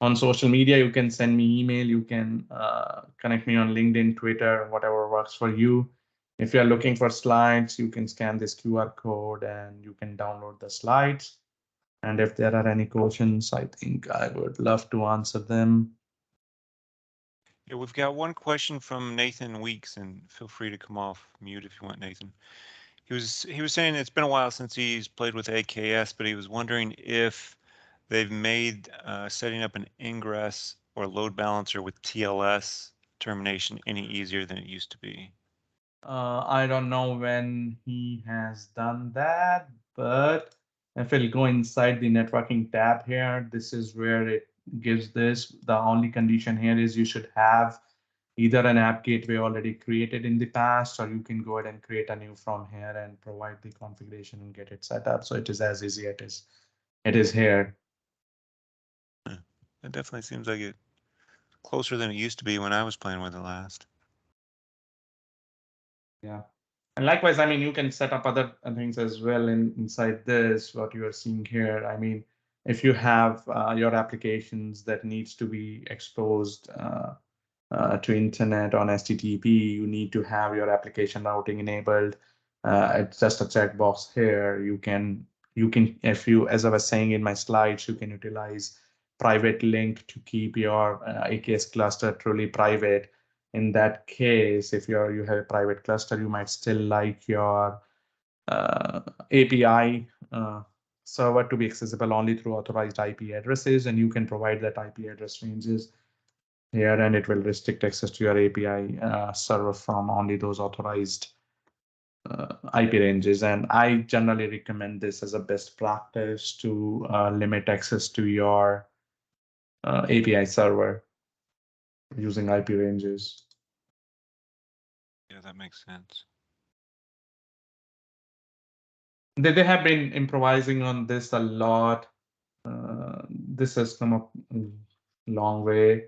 [SPEAKER 2] on social media. You can send me email, you can connect me on LinkedIn, Twitter, whatever works for you. If you're looking for slides, you can scan this QR code and you can download the slides. And if there are any questions, I think I would love to answer them.
[SPEAKER 1] Yeah, we've got one question from Nathan Weeks, and feel free to come off mute if you want, Nathan. He was saying it's been a while since he's played with AKS, but he was wondering if they've made setting up an ingress or load balancer with TLS termination any easier than it used to be.
[SPEAKER 2] I don't know when he has done that, but if we'll go inside the networking tab here, this is where it gives this. The only condition here is you should have either an app gateway already created in the past, or you can go ahead and create a new from here and provide the configuration and get it set up. So it is as easy as it is here.
[SPEAKER 1] It definitely seems like it closer than it used to be when I was playing with it last.
[SPEAKER 2] Yeah. And likewise, I mean, you can set up other things as well inside this, what you are seeing here. I mean, if you have your applications that needs to be exposed to internet on HTTP, you need to have your application routing enabled. It's just a checkbox here. You can, if you, as I was saying in my slides, you can utilize private link to keep your AKS cluster truly private. In that case, if you have a private cluster, you might still like your API server to be accessible only through authorized IP addresses, and you can provide that IP address ranges here, and it will restrict access to your API server from only those authorized IP ranges. And I generally recommend this as a best practice to limit access to your API server using IP ranges.
[SPEAKER 1] Yeah, that makes sense.
[SPEAKER 2] They have been improvising on this a lot. This has come up a long way.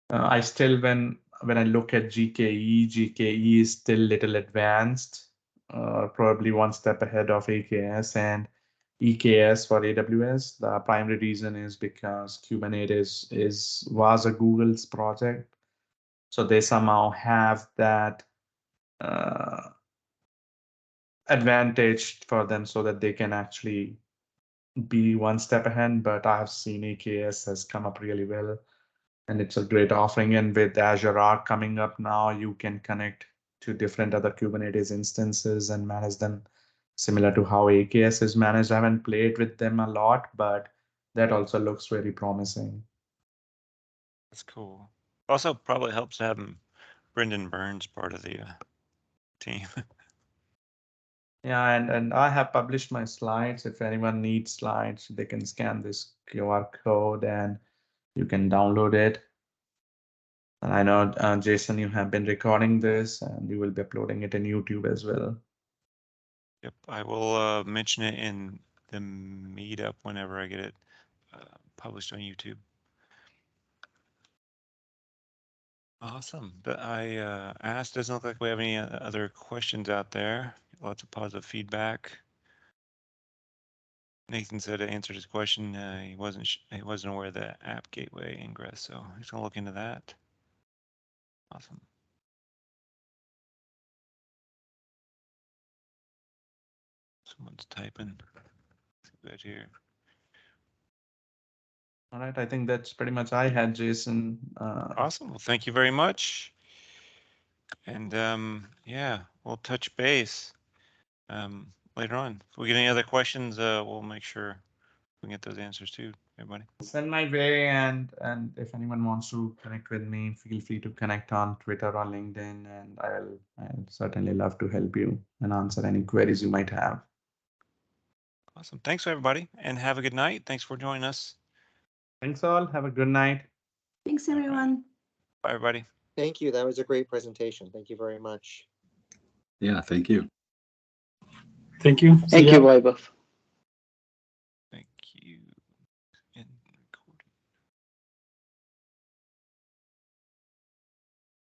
[SPEAKER 2] I still, when I look at GKE is still little advanced, probably one step ahead of AKS and EKS for AWS. The primary reason is because Kubernetes was a Google's project, so they somehow have that advantage for them, so that they can actually be one step ahead. But I have seen AKS has come up really well, and it's a great offering. And with Azure Arc coming up now, you can connect to different other Kubernetes instances and manage them similar to how AKS is managed. I haven't played with them a lot, but that also looks very promising.
[SPEAKER 1] That's cool. Also, probably helps to have Brendan Burns part of the team.
[SPEAKER 2] Yeah, and I have published my slides. If anyone needs slides, they can scan this QR code and you can download it. And I know, Jason, you have been recording this and you will be uploading it in YouTube as well.
[SPEAKER 1] Yep, I will mention it in the meetup whenever I get it published on YouTube. Awesome. But I asked, doesn't look like we have any other questions out there. Lots of positive feedback. Nathan said it answered his question. He wasn't aware of the app gateway ingress, so he's gonna look into that. Awesome. Someone's typing. Good here.
[SPEAKER 2] All right, I think that's pretty much I had, Jason.
[SPEAKER 1] Awesome. Well, thank you very much. And yeah, we'll touch base later on. If we get any other questions, we'll make sure we can get those answers too, everybody.
[SPEAKER 2] Send my way, and if anyone wants to connect with me, feel free to connect on Twitter or LinkedIn, and I'll certainly love to help you and answer any queries you might have.
[SPEAKER 1] Awesome. Thanks, everybody, and have a good night. Thanks for joining us.
[SPEAKER 2] Thanks all. Have a good night.
[SPEAKER 3] Thanks, everyone.
[SPEAKER 1] Bye, everybody.
[SPEAKER 4] Thank you. That was a great presentation. Thank you very much.
[SPEAKER 5] Yeah, thank you.
[SPEAKER 6] Thank you.
[SPEAKER 7] Thank you, Vaibhav.